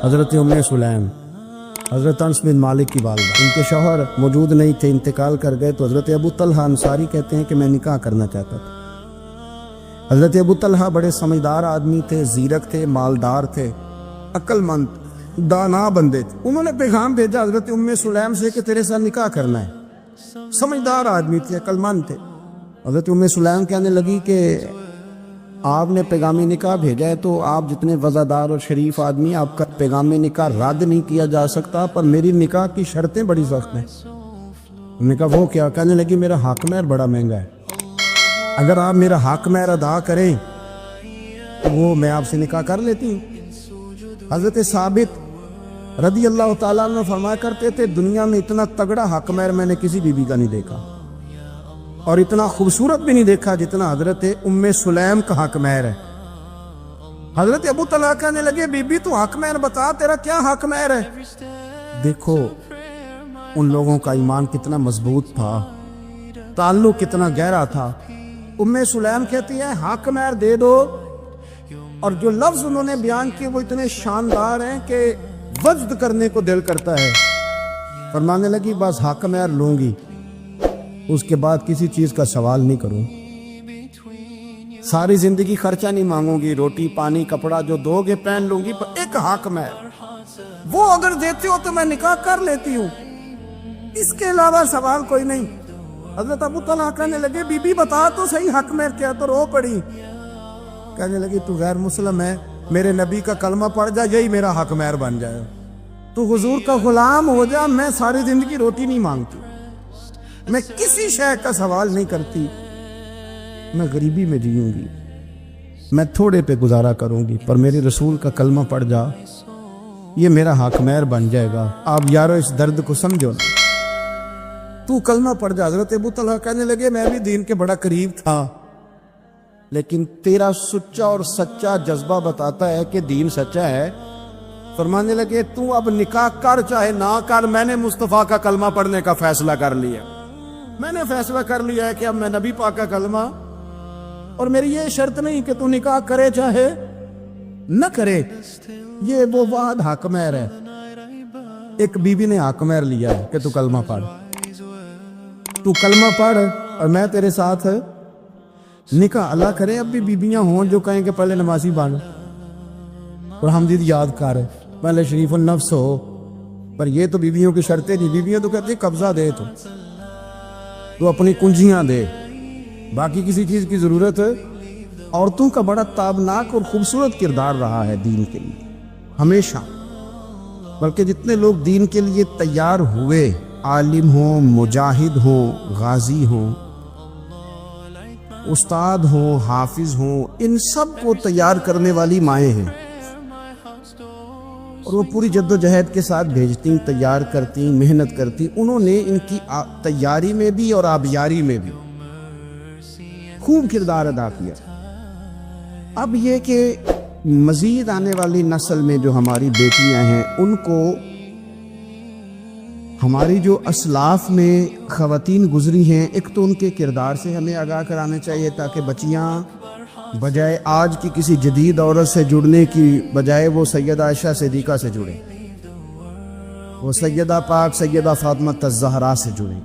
حضرت ام سلیم حضرت انس بن مالک کی والدہ، ان کے شوہر موجود نہیں تھے، انتقال کر گئے تو حضرت ابو طلحہ انصاری کہتے ہیں کہ میں نکاح کرنا چاہتا تھا۔ حضرت ابو طلحہ بڑے سمجھدار آدمی تھے، زیرک تھے، مالدار تھے، عقل مند دانا بندے تھے۔ انہوں نے پیغام بھیجا حضرت ام سلیم سے کہ تیرے ساتھ نکاح کرنا ہے۔ سمجھدار آدمی تھے، عقل مند تھے۔ حضرت ام سلیم کہنے لگی کہ آپ نے پیغامی نکاح بھیجا ہے تو آپ جتنے وفادار اور شریف آدمی، آپ کا پیغامی نکاح رد نہیں کیا جا سکتا، پر میری نکاح کی شرطیں بڑی سخت ہیں۔ نکاح وہ کیا؟ کہنے لگی میرا حق مہر بڑا مہنگا ہے، اگر آپ میرا حق مہر ادا کریں تو وہ میں آپ سے نکاح کر لیتی ہوں۔ حضرت ثابت رضی اللہ تعالیٰ عنہ فرمایا کرتے تھے دنیا میں اتنا تگڑا حق مہر میں نے کسی بیوی کا نہیں دیکھا، اور اتنا خوبصورت بھی نہیں دیکھا جتنا حضرت ام سلیم کا حق مہر ہے۔ حضرت ابو طلحہ کہنے لگے بی بی تو حق مہر بتا، تیرا کیا حق مہر ہے؟ دیکھو ان لوگوں کا ایمان کتنا مضبوط تھا، تعلق کتنا گہرا تھا۔ ام سلیم کہتی ہے حق مہر دے دو، اور جو لفظ انہوں نے بیان کیے وہ اتنے شاندار ہیں کہ وجد کرنے کو دل کرتا ہے۔ فرمانے لگی بس حق مہر لوں گی، اس کے بعد کسی چیز کا سوال نہیں کروں، ساری زندگی خرچہ نہیں مانگوں گی، روٹی پانی کپڑا جو دو گے پہن لوں گی، پر ایک حق مہر وہ اگر دیتے ہو تو میں نکاح کر لیتی ہوں، اس کے علاوہ سوال کوئی نہیں۔ حضرت ابو طلحہ کہنے لگے بی بی بتا تو صحیح حق مہر کیا، تو رو پڑی۔ کہنے لگی تو غیر مسلم ہے، میرے نبی کا کلمہ پڑھ جا، یہی میرا حق مہر بن جائے، تو حضور کا غلام ہو جا، میں ساری زندگی روٹی نہیں مانگتی، میں کسی شے کا سوال نہیں کرتی، میں غریبی میں جیوں گی، میں تھوڑے پہ گزارا کروں گی، پر میرے رسول کا کلمہ پڑھ جا، یہ میرا حق مہر بن جائے گا۔ آپ یارو اس درد کو سمجھو نا، تو کلمہ پڑھ جا۔ حضرت ابو طلحہ کہنے لگے میں بھی دین کے بڑا قریب تھا، لیکن تیرا سچا اور سچا جذبہ بتاتا ہے کہ دین سچا ہے۔ فرمانے لگے تو اب نکاح کر چاہے نہ کر، میں نے مصطفیٰ کا کلمہ پڑھنے کا فیصلہ کر لیا، میں نے فیصلہ کر لیا ہے کہ اب میں نبی پاک کا کلمہ، اور میری یہ شرط نہیں کہ تو نکاح کرے چاہے نہ کرے، یہ وہ واحد حق مہر ہے۔ ایک بیوی نے حق مہر لیا ہے کہ تو کلمہ پڑھ، تو کلمہ پڑھ اور میں تیرے ساتھ نکاح۔ اللہ کرے اب بھی بیویاں ہوں جو کہیں کہ پہلے نمازی بن اور حمدید یاد کر، پہلے شریف النفس ہو، پر یہ تو بیویوں کی شرطیں نہیں۔ بیویاں تو کہتی قبضہ دے، تو اپنی کنجیاں دے، باقی کسی چیز کی ضرورت ہے۔ عورتوں کا بڑا تابناک اور خوبصورت کردار رہا ہے دین کے لیے ہمیشہ، بلکہ جتنے لوگ دین کے لیے تیار ہوئے، عالم ہوں، مجاہد ہوں، غازی ہوں، استاد ہوں، حافظ ہوں، ان سب کو تیار کرنے والی مائیں ہیں، اور وہ پوری جد و جہد کے ساتھ بھیجتی، تیار کرتی، محنت کرتی۔ انہوں نے ان کی تیاری میں بھی اور آبیاری میں بھی خوب کردار ادا کیا۔ اب یہ کہ مزید آنے والی نسل میں جو ہماری بیٹیاں ہیں، ان کو ہماری جو اسلاف میں خواتین گزری ہیں، ایک تو ان کے کردار سے ہمیں آگاہ کرانا چاہیے، تاکہ بچیاں بجائے آج کی کسی جدید عورت سے جڑنے کی بجائے وہ سیدہ عائشہ صدیقہ سے جڑیں، وہ سیدہ پاک سیدہ فاطمہ الزہرا سے جڑیں،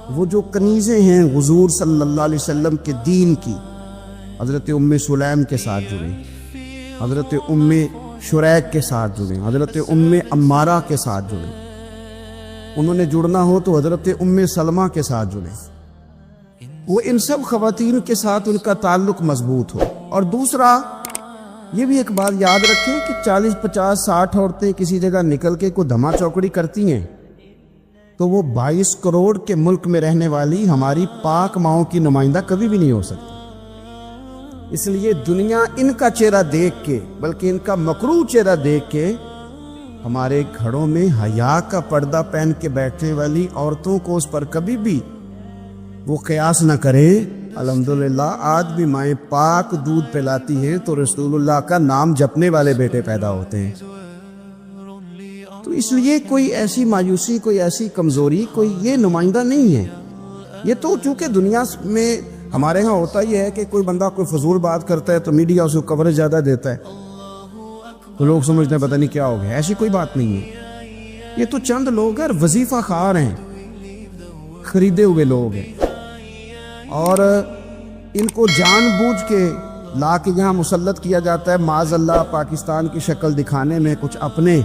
وہ جو کنیزیں ہیں حضور صلی اللہ علیہ وسلم کے دین کی، حضرت ام سلیم کے ساتھ جڑیں، حضرت ام شریک کے ساتھ جڑیں، حضرت ام عمارہ کے ساتھ جڑیں، انہوں نے جڑنا ہو تو حضرت ام سلمہ کے ساتھ جڑیں، وہ ان سب خواتین کے ساتھ ان کا تعلق مضبوط ہو۔ اور دوسرا یہ بھی ایک بات یاد رکھیں کہ 40 50 60 عورتیں کسی جگہ نکل کے کوئی دھما چوکڑی کرتی ہیں تو وہ 22 کروڑ کے ملک میں رہنے والی ہماری پاک ماؤں کی نمائندہ کبھی بھی نہیں ہو سکتی۔ اس لیے دنیا ان کا چہرہ دیکھ کے، بلکہ ان کا مکروہ چہرہ دیکھ کے، ہمارے گھروں میں حیا کا پردہ پہن کے بیٹھنے والی عورتوں کو اس پر کبھی بھی وہ قیاس نہ کرے۔ الحمدللہ آج بھی مائیں پاک دودھ پلاتی ہیں تو رسول اللہ کا نام جپنے والے بیٹے پیدا ہوتے ہیں۔ تو اس لیے کوئی ایسی مایوسی، کوئی ایسی کمزوری، کوئی یہ نمائندہ نہیں ہے۔ یہ تو چونکہ دنیا میں ہمارے ہاں ہوتا یہ ہے کہ کوئی بندہ کوئی فضول بات کرتا ہے تو میڈیا اس کو کوریج زیادہ دیتا ہے، تو لوگ سمجھتے ہیں پتہ نہیں کیا ہو گیا. ایسی کوئی بات نہیں ہے. یہ تو چند لوگ ہیں، وظیفہ خوار ہیں، خریدے ہوئے لوگ ہیں، اور ان کو جان بوجھ کے لا کے یہاں مسلط کیا جاتا ہے معاذ اللہ پاکستان کی شکل دکھانے میں. کچھ اپنے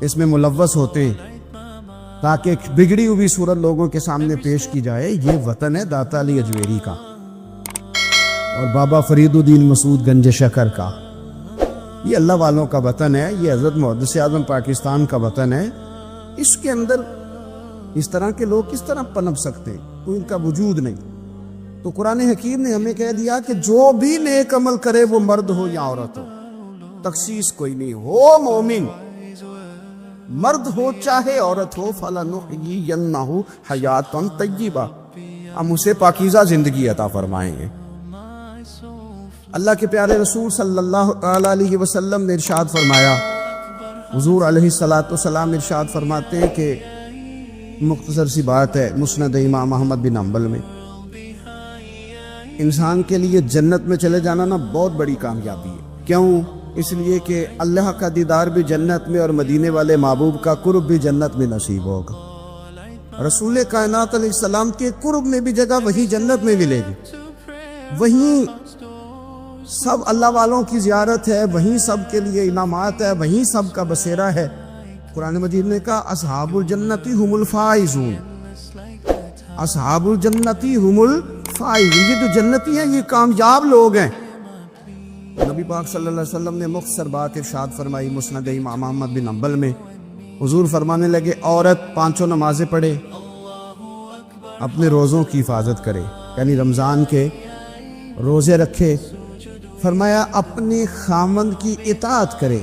اس میں ملوث ہوتے ہیں تاکہ ایک بگڑی ہوئی صورت لوگوں کے سامنے پیش کی جائے. یہ وطن ہے داتا علی اجویری کا اور بابا فرید الدین مسعود گنج شکر کا. یہ اللہ والوں کا وطن ہے، یہ حضرت محدث اعظم پاکستان کا وطن ہے. اس کے اندر اس طرح کے لوگ کس طرح پنپ سکتے ہیں؟ کوئی ان کا وجود نہیں. تو قرآن حکیم نے ہمیں کہہ دیا کہ جو بھی نیک عمل کرے وہ مرد ہو یا عورت ہو، تخصیص کوئی نہیں. ہو مومن، مرد ہو چاہے عورت ہو، فَلَنُحْيِيَنَّهُ حَيَاتًا طَيِّبَةً، ہم اسے پاکیزہ زندگی عطا فرمائیں گے. اللہ کے پیارے رسول صلی اللہ علیہ وسلم نے ارشاد فرمایا، حضور علیہ السلام ارشاد فرماتے ہیں کہ مختصر سی بات ہے مسند امام احمد بن حنبل میں، انسان کے لیے جنت میں چلے جانا نا بہت بڑی کامیابی ہے. کیوں؟ اس لیے کہ اللہ کا دیدار بھی جنت میں اور مدینے والے محبوب کا قرب بھی جنت میں نصیب ہوگا. رسول کائنات علیہ السلام کے قرب میں بھی جگہ وہی جنت میں ملے گی. وہیں سب اللہ والوں کی زیارت ہے، وہیں سب کے لیے انعامات ہے، وہیں سب کا بسیرا ہے. قرآن مجید نے کہا اصحاب الجنتی ہم الفائزون، اصحاب الجنتی ہم الفائزون، یہ جو جنتی ہیں یہ کامیاب لوگ ہیں. نبی پاک صلی اللہ علیہ وسلم نے مختصر بات ارشاد فرمائی مسند امام احمد بن حنبل میں. حضور فرمانے لگے عورت 5 نمازیں پڑھے، اپنے روزوں کی حفاظت کرے، یعنی رمضان کے روزے رکھے. فرمایا اپنے خامند کی اطاعت کرے،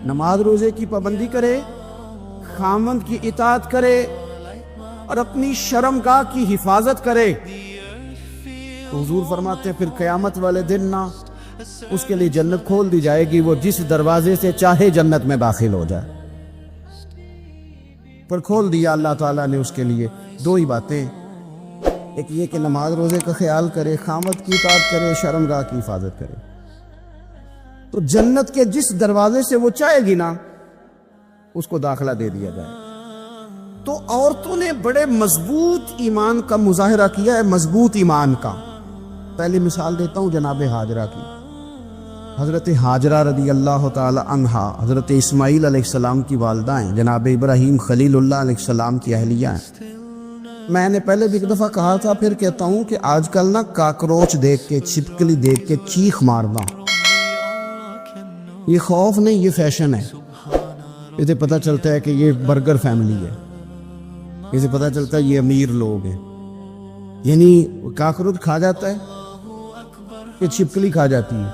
نماز روزے کی پابندی کرے، خامند کی اطاعت کرے اور اپنی شرمگاہ کی حفاظت کرے. تو حضور فرماتے پھر قیامت والے دن نہ اس کے لیے جنت کھول دی جائے گی، وہ جس دروازے سے چاہے جنت میں داخل ہو جائے. پر کھول دیا اللہ تعالیٰ نے اس کے لیے 2 ہی باتیں، ایک یہ کہ نماز روزے کا خیال کرے، خامد کی اطاعت کرے، شرمگاہ کی حفاظت کرے. تو جنت کے جس دروازے سے وہ چاہے گی نا اس کو داخلہ دے دیا جائے. تو عورتوں نے بڑے مضبوط ایمان کا مظاہرہ کیا ہے، مضبوط ایمان کا. پہلی مثال دیتا ہوں جناب ہاجرہ کی. حضرت ہاجرہ رضی اللہ تعالی عنہا حضرت اسماعیل علیہ السلام کی والدہ ہیں، جناب ابراہیم خلیل اللہ علیہ السلام کی اہلیہ ہیں. میں نے پہلے بھی ایک دفعہ کہا تھا، پھر کہتا ہوں کہ آج کل نا کاکروچ دیکھ کے، چھپکلی دیکھ کے چیخ مارنا یہ خوف نہیں، یہ فیشن ہے. اسے پتہ چلتا ہے کہ یہ برگر فیملی ہے، اسے پتہ چلتا ہے یہ امیر لوگ ہیں. یعنی کاکروچ کھا جاتا ہے، یہ چھپکلی کھا جاتی ہے،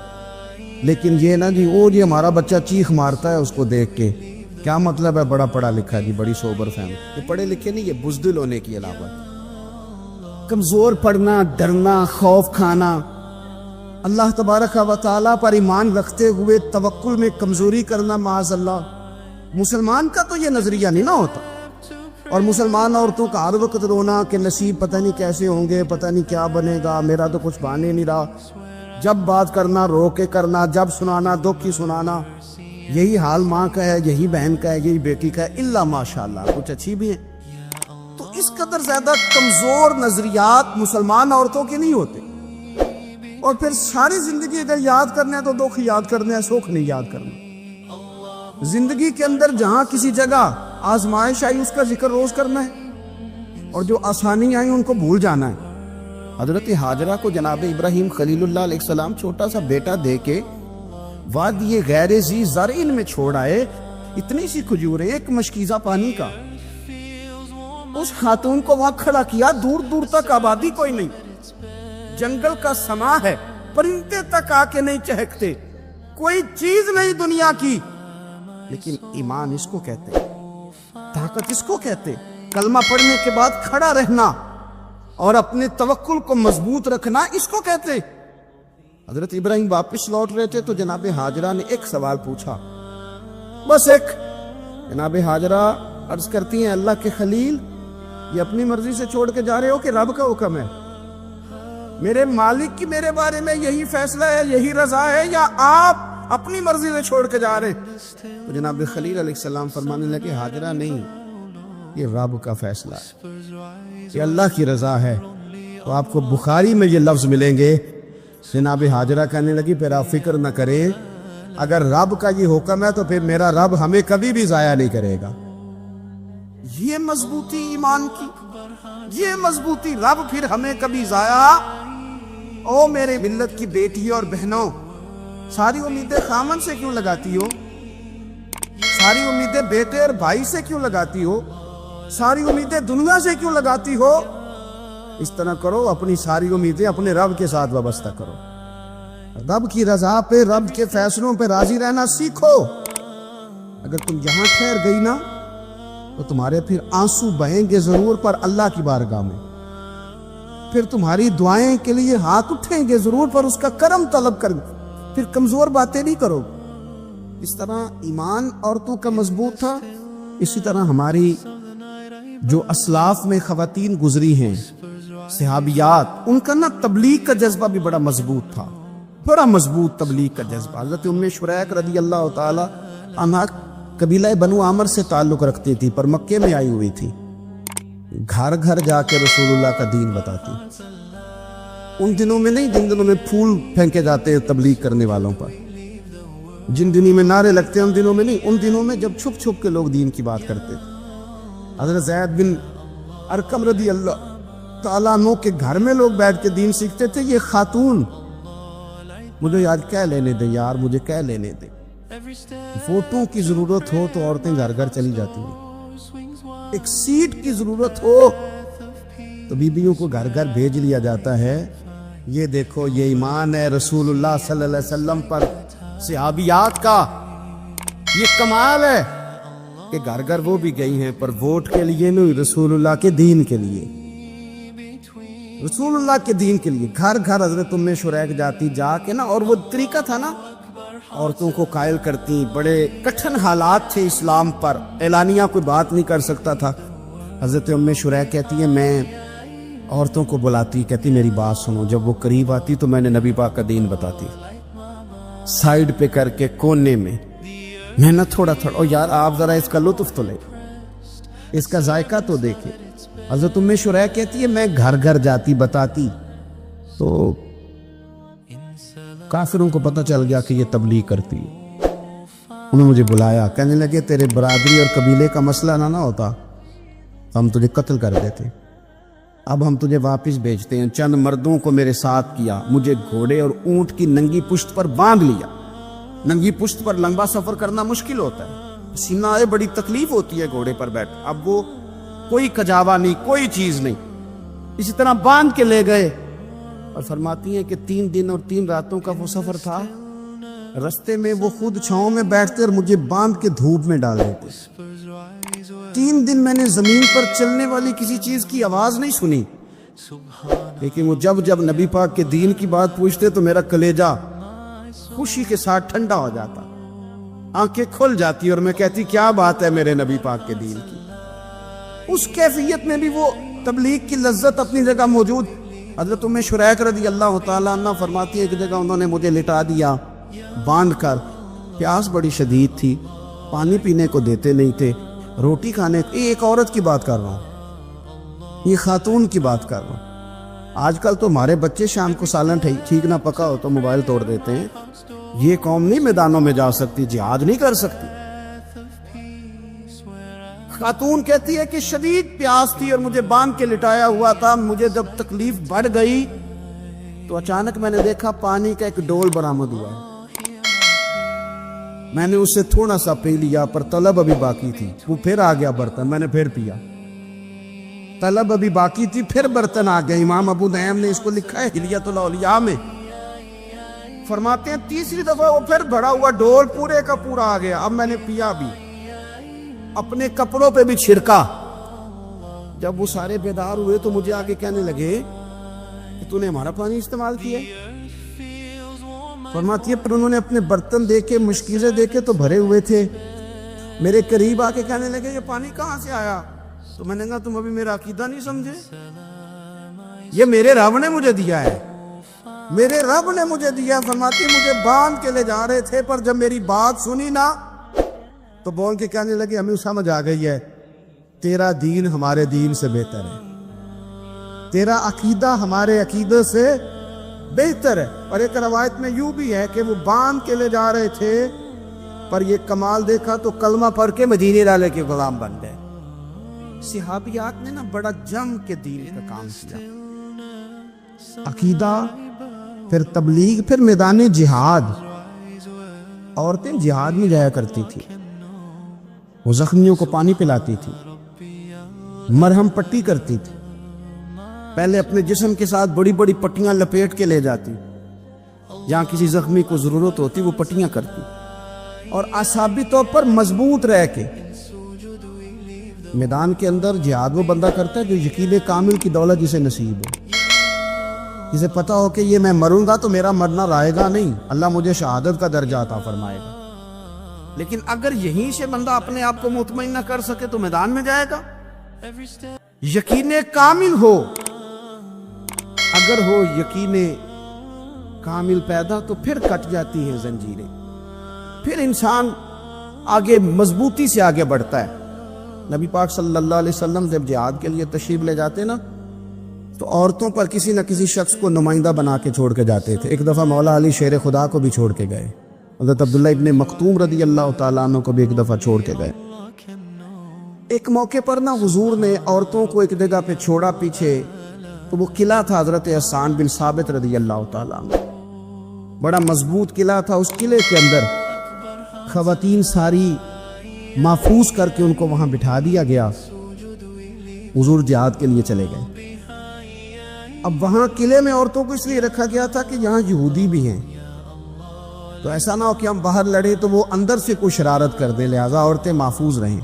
لیکن یہ نا جی وہ جی ہمارا بچہ چیخ مارتا ہے اس کو دیکھ کے، کیا مطلب ہے بڑا پڑھا لکھا جی، بڑی سوبر فیملی. یہ پڑھے لکھے نہیں، یہ بزدل ہونے کی علامت. کمزور پڑھنا، ڈرنا، خوف کھانا، اللہ تبارک و تعالیٰ پر ایمان رکھتے ہوئے توکل میں کمزوری کرنا، معاذ اللہ. مسلمان کا تو یہ نظریہ نہیں نہ ہوتا. اور مسلمان عورتوں کا ہر وقت رونا کہ نصیب پتہ نہیں کیسے ہوں گے، پتہ نہیں کیا بنے گا، میرا تو کچھ بنے نہیں رہا. جب بات کرنا رو کے کرنا، جب سنانا دکھ کی سنانا. یہی حال ماں کا ہے، یہی بہن کا ہے، یہی بیٹی کا ہے، الا ماشاءاللہ کچھ اچھی بھی ہیں. تو اس قدر زیادہ کمزور نظریات مسلمان عورتوں کے نہیں ہوتے. اور پھر ساری زندگی اگر یاد کرنا ہے تو دکھ یاد کرنا ہے، سکھ نہیں یاد کرنا. زندگی کے اندر جہاں کسی جگہ آزمائش آئی اس کا ذکر روز کرنا ہے، اور جو آسانی آئی ان کو بھول جانا ہے. حضرت ہاجرہ کو جناب ابراہیم خلیل اللہ علیہ السلام چھوٹا سا بیٹا دے کے وادی غیر ذی زرعین میں چھوڑ آئے. اتنی سی کھجوریں، ایک مشکیزہ پانی کا. اس خاتون کو وہاں کھڑا کیا، دور دور تک آبادی کوئی نہیں، جنگل کا سما ہے، پرندے تک آ کے نہیں چہکتے، کوئی چیز نہیں دنیا کی. لیکن ایمان اس کو کہتے، طاقت اس کو کہتے. کلمہ پڑھنے کے بعد کھڑا رہنا اور اپنے توکل کو مضبوط رکھنا اس کو کہتے. حضرت ابراہیم واپس لوٹ رہے تھے تو جناب ہاجرہ نے ایک سوال پوچھا، بس ایک. جناب ہاجرہ عرض کرتی ہیں اللہ کے خلیل، یہ اپنی مرضی سے چھوڑ کے جا رہے ہو کہ رب کا حکم ہے؟ میرے مالک کی میرے بارے میں یہی فیصلہ ہے، یہی رضا ہے، یا آپ اپنی مرضی سے چھوڑ کے جا رہے. تو جناب خلیل علیہ السلام فرمانے لگے ہاجرہ نہیں، یہ رب کا فیصلہ ہے، یہ اللہ کی رضا ہے. تو آپ کو بخاری میں یہ لفظ ملیں گے. جناب ہاجرہ کہنے لگی پھر آپ فکر نہ کریں، اگر رب کا یہ حکم ہے تو پھر میرا رب ہمیں کبھی بھی ضائع نہیں کرے گا. یہ مضبوطی ایمان کی، یہ مضبوطی، رب پھر ہمیں کبھی ضائع. او میرے ملت کی بیٹی اور بہنوں، ساری امیدیں خامن سے کیوں لگاتی ہو؟ ساری امیدیں بیٹے اور بھائی سے کیوں لگاتی ہو؟ ساری امیدیں دنیا سے کیوں لگاتی ہو؟ اس طرح کرو، اپنی ساری امیدیں اپنے رب کے ساتھ وابستہ کرو. رب کی رضا پہ، رب کے فیصلوں پہ راضی رہنا سیکھو. اگر تم یہاں ٹھہر گئی نا تو تمہارے پھر آنسو بہیں گے ضرور پر اللہ کی بارگاہ میں. پھر تمہاری دعائیں کے لیے ہاتھ اٹھیں گے ضرور پر اس کا کرم طلب کر. پھر کمزور باتیں نہیں کرو. اس طرح ایمان عورتوں کا مضبوط تھا. اسی طرح ہماری جو اسلاف میں خواتین گزری ہیں صحابیات، ان کا نا تبلیغ کا جذبہ بھی بڑا مضبوط تھا، بڑا مضبوط تبلیغ کا جذبہ. حضرت ام شریک رضی اللہ تعالی عنہا قبیلہ بنو عامر سے تعلق رکھتی تھی پر مکے میں آئی ہوئی تھی. گھر گھر جا کے رسول اللہ کا دین بتاتی. ان دنوں میں نہیں جن دنوں میں پھول پھینکے جاتے ہیں تبلیغ کرنے والوں پر، جن دنوں میں نعرے لگتے ہیں ان دنوں میں نہیں، ان دنوں میں جب چھپ چھپ کے لوگ دین کی بات کرتے تھے. حضرت زید بن ارقم رضی اللہ تعالیٰ عنہ کے گھر میں لوگ بیٹھ کے دین سیکھتے تھے. یہ خاتون، مجھے آج کہہ لینے دیں یار، مجھے کہہ لینے دیں. ووٹوں کی ضرورت ہو تو عورتیں گھر گھر چلی جاتی ہیں. ایک سیٹ کی ضرورت ہو تو بیویوں کو گھر گھر بھیج لیا جاتا ہے. یہ دیکھو، یہ ایمان ہے رسول اللہ صلی اللہ علیہ وسلم پر صحابیات کا. یہ کمال ہے کہ گھر گھر وہ بھی گئی ہیں پر ووٹ کے لیے نہیں، رسول اللہ کے دین کے لیے. رسول اللہ کے دین کے لیے گھر گھر حضرت ام شریک جاتی، جا کے نا، اور وہ طریقہ تھا نا، عورتوں کو قائل کرتی. بڑے کٹھن حالات تھے اسلام پر، اعلانیہ کوئی بات نہیں کر سکتا تھا. حضرت ام شریک کہتی ہے میں عورتوں کو بلاتی، کہتی میری بات سنو. جب وہ قریب آتی تو میں نے نبی پاک کا دین بتاتی، سائیڈ پہ کر کے کونے میں نہ تھوڑا تھوڑا. او یار آپ ذرا اس کا لطف تو لے، اس کا ذائقہ تو دیکھے. حضرت ام شریک کہتی ہے میں گھر گھر جاتی بتاتی تو کافروں کو پتہ چل گیا کہ یہ تبلیغ کرتی ہے. انہوں نے مجھے بلایا، کہنے لگے تیرے برادری اور قبیلے کا مسئلہ نہ ہوتا تو ہم تجھے قتل کر دیتے. اب ہم تجھے واپس بھیجتے ہیں. چند مردوں کو میرے ساتھ کیا، مجھے گھوڑے اور اونٹ کی ننگی پشت پر باندھ لیا. ننگی پشت پر لمبا سفر کرنا مشکل ہوتا ہے، پسینہ آئے، بڑی تکلیف ہوتی ہے گھوڑے پر بیٹھ. اب وہ کوئی کجاوا نہیں، کوئی چیز نہیں، اسی طرح باندھ کے لے گئے. اور فرماتی ہیں کہ 3 دن اور 3 راتوں کا وہ سفر تھا. رستے میں وہ خود چھاؤں میں بیٹھتے اور مجھے باندھ کے دھوپ میں ڈال دیتے. 3 دن میں نے زمین پر چلنے والی کسی چیز کی آواز نہیں سنی، لیکن وہ جب نبی پاک کے دین کی بات پوچھتے تو میرا کلیجہ خوشی کے ساتھ ٹھنڈا ہو جاتا، آنکھیں کھل جاتی اور میں کہتی کیا بات ہے میرے نبی پاک کے دین کی. اس کیفیت میں بھی وہ تبلیغ کی لذت اپنی جگہ موجود. حضرت ام شریک رضی اللہ تعالیٰ عنہ فرماتی ہے ایک جگہ انہوں نے مجھے لٹا دیا باندھ کر. پیاس بڑی شدید تھی، پانی پینے کو دیتے نہیں تھے، روٹی کھانے. ایک عورت کی بات کر رہا ہوں، یہ خاتون کی بات کر رہا ہوں. آج کل تو ہمارے بچے شام کو سالن ٹھیک نہ پکا ہو تو موبائل توڑ دیتے ہیں. یہ قوم نہیں میدانوں میں جا سکتی، جہاد نہیں کر سکتی. خاتون کہتی ہے کہ شدید پیاس تھی اور مجھے باندھ کے لٹایا ہوا تھا. مجھے جب تکلیف بڑھ گئی تو اچانک میں نے دیکھا پانی کا ایک ڈول برآمد ہوا ہے. میں نے اس سے تھوڑا سا پی لیا پر طلب ابھی باقی تھی. وہ پھر آ گیا برتن، میں نے پھر پیا. طلب ابھی باقی تھی، پھر برتن آ گیا. امام ابو نعیم نے اس کو لکھا ہے حلیۃ الاولیاء میں. فرماتے ہیں تیسری دفعہ وہ پھر بھرا ہوا ڈول پورے کا پورا آ گیا. اب میں نے پیا بھی، اپنے کپڑوں پہ بھی چھڑکا. جب وہ سارے بیدار ہوئے تو مجھے آگے کہنے لگے کہ تو نے ہمارا پانی استعمال کیا. فرماتی ہے پر انہوں نے اپنے برتن دیکھے، مشکیزیں دیکھے تو بھرے ہوئے تھے. میرے قریب آ کے کہنے لگے یہ پانی کہاں سے آیا؟ تو میں نے کہا تم ابھی میرا عقیدہ نہیں سمجھے، یہ میرے رب نے مجھے دیا ہے. میرے رب نے مجھے دیا. فرماتی مجھے باندھ کے لے جا رہے تھے، پر جب میری بات سنی نا تو بول کے کہنے لگے ہمیں سمجھ آ گئی ہے تیرا دین ہمارے دین سے بہتر ہے، تیرا عقیدہ ہمارے عقیدے سے بہتر ہے. اور ایک روایت میں یوں بھی ہے کہ وہ باندھ کے لے جا رہے تھے، پر یہ کمال دیکھا تو کلمہ پڑھ کے مدینے والے کے غلام بن گئے. صحابیات نے نا بڑا جم کے دین کا کام کیا. عقیدہ، پھر تبلیغ، پھر میدان جہاد. عورتیں جہاد میں جایا کرتی تھی، وہ زخمیوں کو پانی پلاتی تھی، مرہم پٹی کرتی تھی. پہلے اپنے جسم کے ساتھ بڑی بڑی پٹیاں لپیٹ کے لے جاتی، جہاں کسی زخمی کو ضرورت ہوتی وہ پٹیاں کرتی. اور اعصابی طور پر مضبوط رہ کے میدان کے اندر جہاد وہ بندہ کرتا ہے جو یقین کامل کی دولت جسے نصیب ہو، جسے پتا ہو کہ یہ میں مروں گا تو میرا مرنا رائے گا نہیں، اللہ مجھے شہادت کا درجہ عطا فرمائے گا. لیکن اگر یہیں سے بندہ اپنے آپ کو مطمئن نہ کر سکے تو میدان میں جائے گا. یقین کامل ہو، اگر ہو یقین کامل پیدا تو پھر کٹ جاتی ہیں زنجیریں، پھر انسان آگے مضبوطی سے آگے بڑھتا ہے. نبی پاک صلی اللہ علیہ وسلم جب جہاد کے لیے تشریف لے جاتے نا تو عورتوں پر کسی نہ کسی شخص کو نمائندہ بنا کے چھوڑ کے جاتے تھے. ایک دفعہ مولا علی شیر خدا کو بھی چھوڑ کے گئے، حضرت عبداللہ ابن مکتوم رضی اللہ تعالیٰ عنہ کو بھی ایک دفعہ چھوڑ کے گئے. ایک موقع پر نا حضور نے عورتوں کو ایک جگہ پہ چھوڑا پیچھے، تو وہ قلعہ تھا حضرت حسان بن ثابت رضی اللہ تعالیٰ عنہ. بڑا مضبوط قلعہ تھا. اس قلعے کے اندر خواتین ساری محفوظ کر کے ان کو وہاں بٹھا دیا گیا. حضور جہاد کے لیے چلے گئے. اب وہاں قلعے میں عورتوں کو اس لیے رکھا گیا تھا کہ یہاں یہودی بھی ہیں، تو ایسا نہ ہو کہ ہم باہر لڑیں تو وہ اندر سے کوئی شرارت کر دیں، لہذا عورتیں محفوظ رہیں.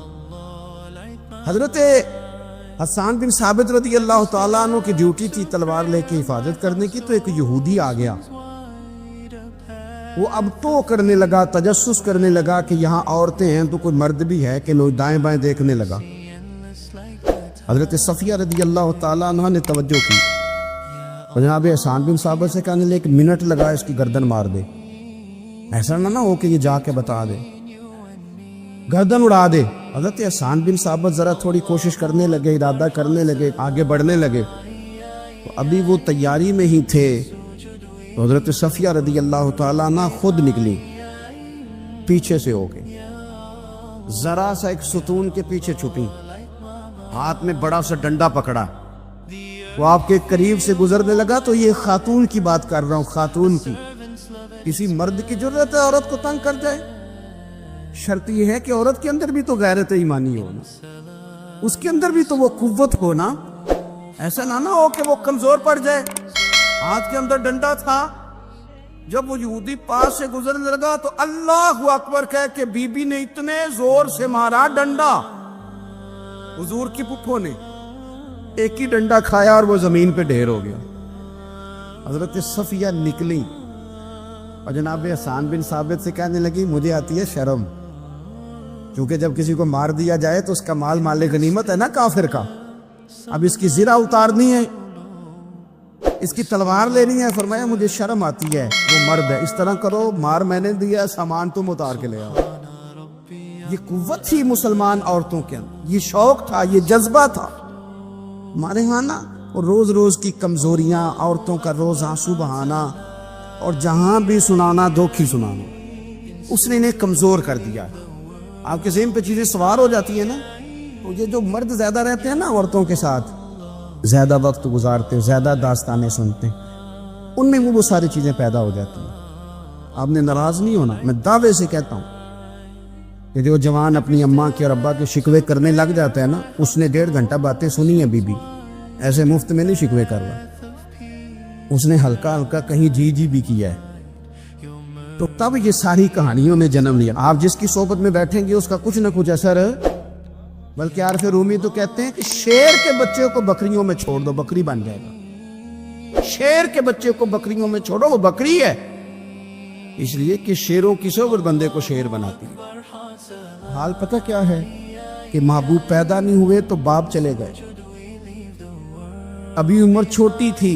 حضرت حسان بن ثابت رضی اللہ تعالیٰ عنہ کی ڈیوٹی تھی تلوار لے کے حفاظت کرنے کی. تو ایک یہودی آ گیا، وہ اب تو کرنے لگا، تجسس کرنے لگا کہ یہاں عورتیں ہیں تو کوئی مرد بھی ہے کہ لوگ دائیں بائیں دیکھنے لگا. حضرت صفیہ رضی اللہ تعالیٰ عنہ نے توجہ کی، جناب حسان بن ثابت سے کہنے لے 1 منٹ لگا اس کی گردن مار دے، ایسا نہ ہو کہ یہ جا کے بتا دے، گردن اڑا دے. حضرت حسان بن ثابت ذرا تھوڑی کوشش کرنے لگے، ارادہ کرنے لگے، آگے بڑھنے لگے. تو ابھی وہ تیاری میں ہی تھے تو حضرت صفیہ رضی اللہ تعالیٰ عنہ خود نکلی پیچھے سے ہو کے، ذرا سا ایک ستون کے پیچھے چھپی، ہاتھ میں بڑا سا ڈنڈا پکڑا. وہ آپ کے قریب سے گزرنے لگا. تو یہ خاتون کی بات کر رہا ہوں، خاتون کی. کسی مرد کی ضرورت ہے عورت کو تنگ کر جائے؟ شرط یہ ہے کہ عورت کے اندر بھی تو غیرت ایمانی ہو نا، اس کے اندر بھی تو وہ قوت ہو نا. ایسا نہ ہو کہ وہ کمزور پڑ جائے. ہاتھ کے اندر ڈنڈا تھا. جب وہ یہودی پاس سے گزرنے لگا تو اللہ اکبر کہہ کے بی بی نے اتنے زور سے مارا ڈنڈا، حضور کی پھپھو نے ایک ہی ڈنڈا کھایا اور وہ زمین پہ ڈھیر ہو گیا. حضرت صفیہ نکلی اور جناب حسان بن ثابت سے کہنے لگی مجھے آتی ہے شرم، کیونکہ جب کسی کو مار دیا جائے تو اس کا مال مال غنیمت ہے نا کافر کا. اب اس کی زرہ اتارنی ہے، اس کی تلوار لینی ہے. فرمایا مجھے شرم آتی ہے، وہ مرد ہے، اس طرح کرو مار میں نے دیا، سامان تم اتار کے لے آؤ. یہ قوت تھی مسلمان عورتوں کے اندر، یہ شوق تھا، یہ جذبہ تھا. ہمارے ہاں نا روز روز کی کمزوریاں، عورتوں کا روز آنسو بہانا اور جہاں بھی سنانا دھوکھی سنانا، اس نے انہیں کمزور کر دیا. آپ کے ذہن پہ چیزیں سوار ہو جاتی ہیں نا. تو یہ جو مرد زیادہ رہتے ہیں نا عورتوں کے ساتھ، زیادہ وقت گزارتے، زیادہ داستانیں سنتے، ان میں وہ ساری چیزیں پیدا ہو جاتی ہیں. آپ نے ناراض نہیں ہونا، میں دعوے سے کہتا ہوں کہ جو جوان اپنی اماں کے اور ابا کے شکوے کرنے لگ جاتا ہے نا، اس نے 1.5 گھنٹہ باتیں سنی ہیں. بی بی ایسے مفت میں نہیں شکوے کر رہا، اس نے ہلکا ہلکا کہیں جی بھی کیا ہے. تو تب یہ ساری کہانیوں نے جنم لیا. آپ جس کی صحبت میں بیٹھیں گے اس کا کچھ نہ کچھ اثر ہے. بلکہ عارف رومی تو کہتے ہیں کہ شیر کے بچے کو بکریوں میں چھوڑ دو، بکری بن جائے گا. شیر کے بچے کو بکریوں میں چھوڑو، وہ بکری ہے. اس لیے کہ شیروں کی صحبت بندے کو شیر بناتی ہے. حال پتہ کیا ہے کہ محبوب پیدا نہیں ہوئے تو باپ چلے گئے. ابھی عمر چھوٹی تھی،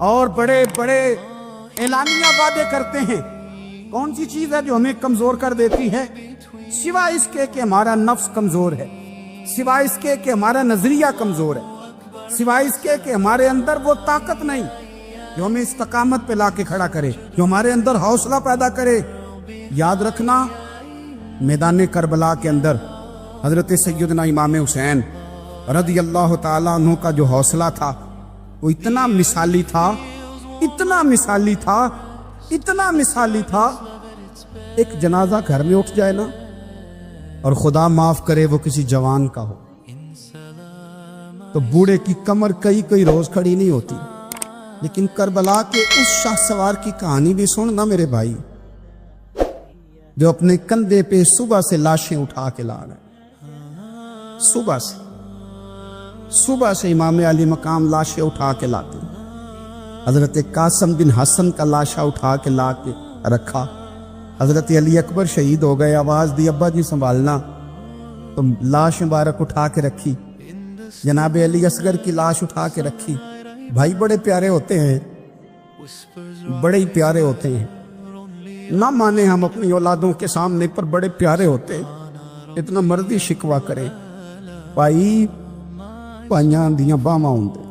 اور بڑے بڑے اعلانیہ وعدے کرتے ہیں. کون سی چیز ہے جو ہمیں کمزور کر دیتی ہے؟ سوائے اس کے کہ ہمارا نفس کمزور ہے، سوائے اس کے کہ ہمارا نظریہ کمزور ہے، سوائے اس کے کہ ہمارے اندر وہ طاقت نہیں جو ہمیں استقامت پہ لا کے کھڑا کرے، جو ہمارے اندر حوصلہ پیدا کرے. یاد رکھنا، میدان کربلا کے اندر حضرت سیدنا امام حسین رضی اللہ تعالیٰ عنہ کا جو حوصلہ تھا وہ اتنا مثالی تھا، اتنا مثالی تھا، اتنا مثالی تھا. ایک جنازہ گھر میں اٹھ جائے نا، اور خدا معاف کرے وہ کسی جوان کا ہو، تو بوڑھے کی کمر کئی روز کھڑی نہیں ہوتی. لیکن کربلا کے اس شاہ سوار کی کہانی بھی سننا میرے بھائی، جو اپنے کندھے پہ صبح سے لاشیں اٹھا کے لا رہے. صبح سے امام علی مقام لاشیں اٹھا کے لاتے. حضرت قاسم بن حسن کا لاشا اٹھا کے لا کے رکھا. حضرت علی اکبر شہید ہو گئے، آواز دی ابا جی سنبھالنا، تو لاش مبارک اٹھا کے رکھی. جناب علی اصغر کی لاش اٹھا کے رکھی. بھائی بڑے پیارے ہوتے ہیں، بڑے ہی پیارے ہوتے ہیں. نہ مانے ہم اپنی اولادوں کے سامنے، پر بڑے پیارے ہوتے ہیں. اتنا مرضی شکوہ کرے، بھائی پائیاں دیاں باواں ہوندے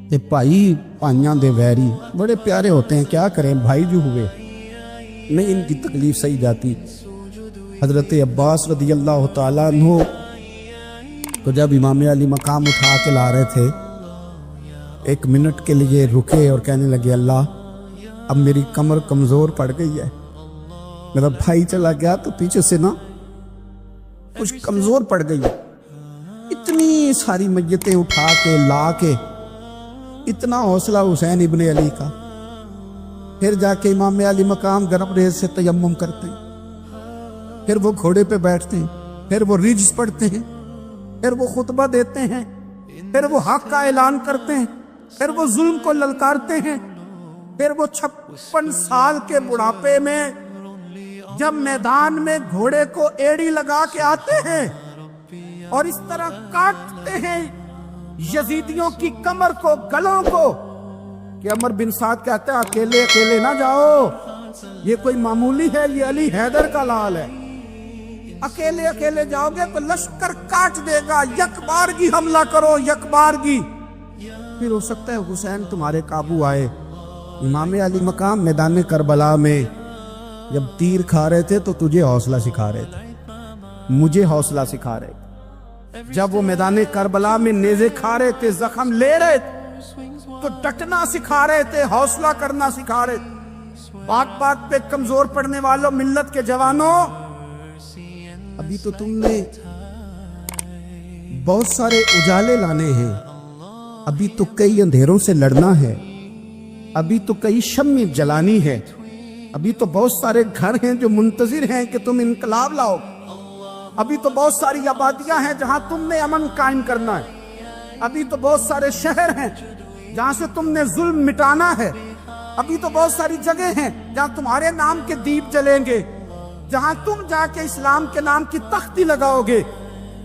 تے بھائی پائیاں دے ویری بڑے پیارے ہوتے ہیں. کیا کریں، بھائی جو ہوئے نہیں ان کی تکلیف سہی جاتی. حضرت عباس رضی اللہ تعالیٰ عنہ تو جب امام علی مقام اٹھا کے لا رہے تھے، ایک منٹ کے لیے رکے اور کہنے لگے، اللہ اب میری کمر کمزور پڑ گئی ہے، میرا بھائی چلا گیا تو پیچھے سے نا کچھ کمزور پڑ گئی ہے. اتنی ساری میتیں اٹھا کے لا کے، اتنا حوصلہ حسین ابن علی کا. پھر جا کے امام علی مقام گرم ریز سے تیمم کرتے ہیں، پھر وہ گھوڑے پہ بیٹھتے ہیں، پھر وہ ریجز پڑھتے ہیں، پھر وہ خطبہ دیتے ہیں، پھر وہ حق کا اعلان کرتے ہیں، پھر وہ ظلم کو للکارتے ہیں. پھر وہ 56 سال کے بڑھاپے میں جب میدان میں گھوڑے کو ایڑی لگا کے آتے ہیں اور اس طرح کاٹتے ہیں یزیدیوں کی کمر کو، گلوں کو، کہ عمر بن سعد کہتا ہے اکیلے اکیلے نہ جاؤ، یہ کوئی معمولی ہے، یہ علی حیدر کا لال ہے. اکیلے اکیلے جاؤ گے تو لشکر کاٹ دے گا، یک بارگی حملہ کرو، یک بارگی. پھر ہو سکتا ہے حسین تمہارے قابو آئے. امام علی مقام میدان کربلا میں جب تیر کھا رہے تھے تو تجھے حوصلہ سکھا رہے تھے، مجھے حوصلہ سکھا رہے تھے. جب وہ میدان کربلا میں نیزے کھا رہے تھے، زخم لے رہے تھے، تو ڈٹنا سکھا رہے تھے، حوصلہ کرنا سکھا رہے تھے. بات بات پہ کمزور پڑنے والوں، ملت کے جوانوں، ابھی تو تم نے بہت سارے اجالے لانے ہیں، ابھی تو کئی اندھیروں سے لڑنا ہے، ابھی تو کئی شمع جلانی ہے، ابھی تو بہت سارے گھر ہیں جو منتظر ہیں کہ تم انقلاب لاؤ، ابھی تو بہت ساری آبادیاں ہیں جہاں تم نے امن قائم کرنا ہے، ابھی تو بہت سارے شہر ہیں جہاں سے تم نے ظلم مٹانا ہے، ابھی تو بہت ساری جگہ ہیں جہاں تمہارے نام کے دیپ جلیں گے، جہاں تم جا کے اسلام کے نام کی تختی لگاؤ گے.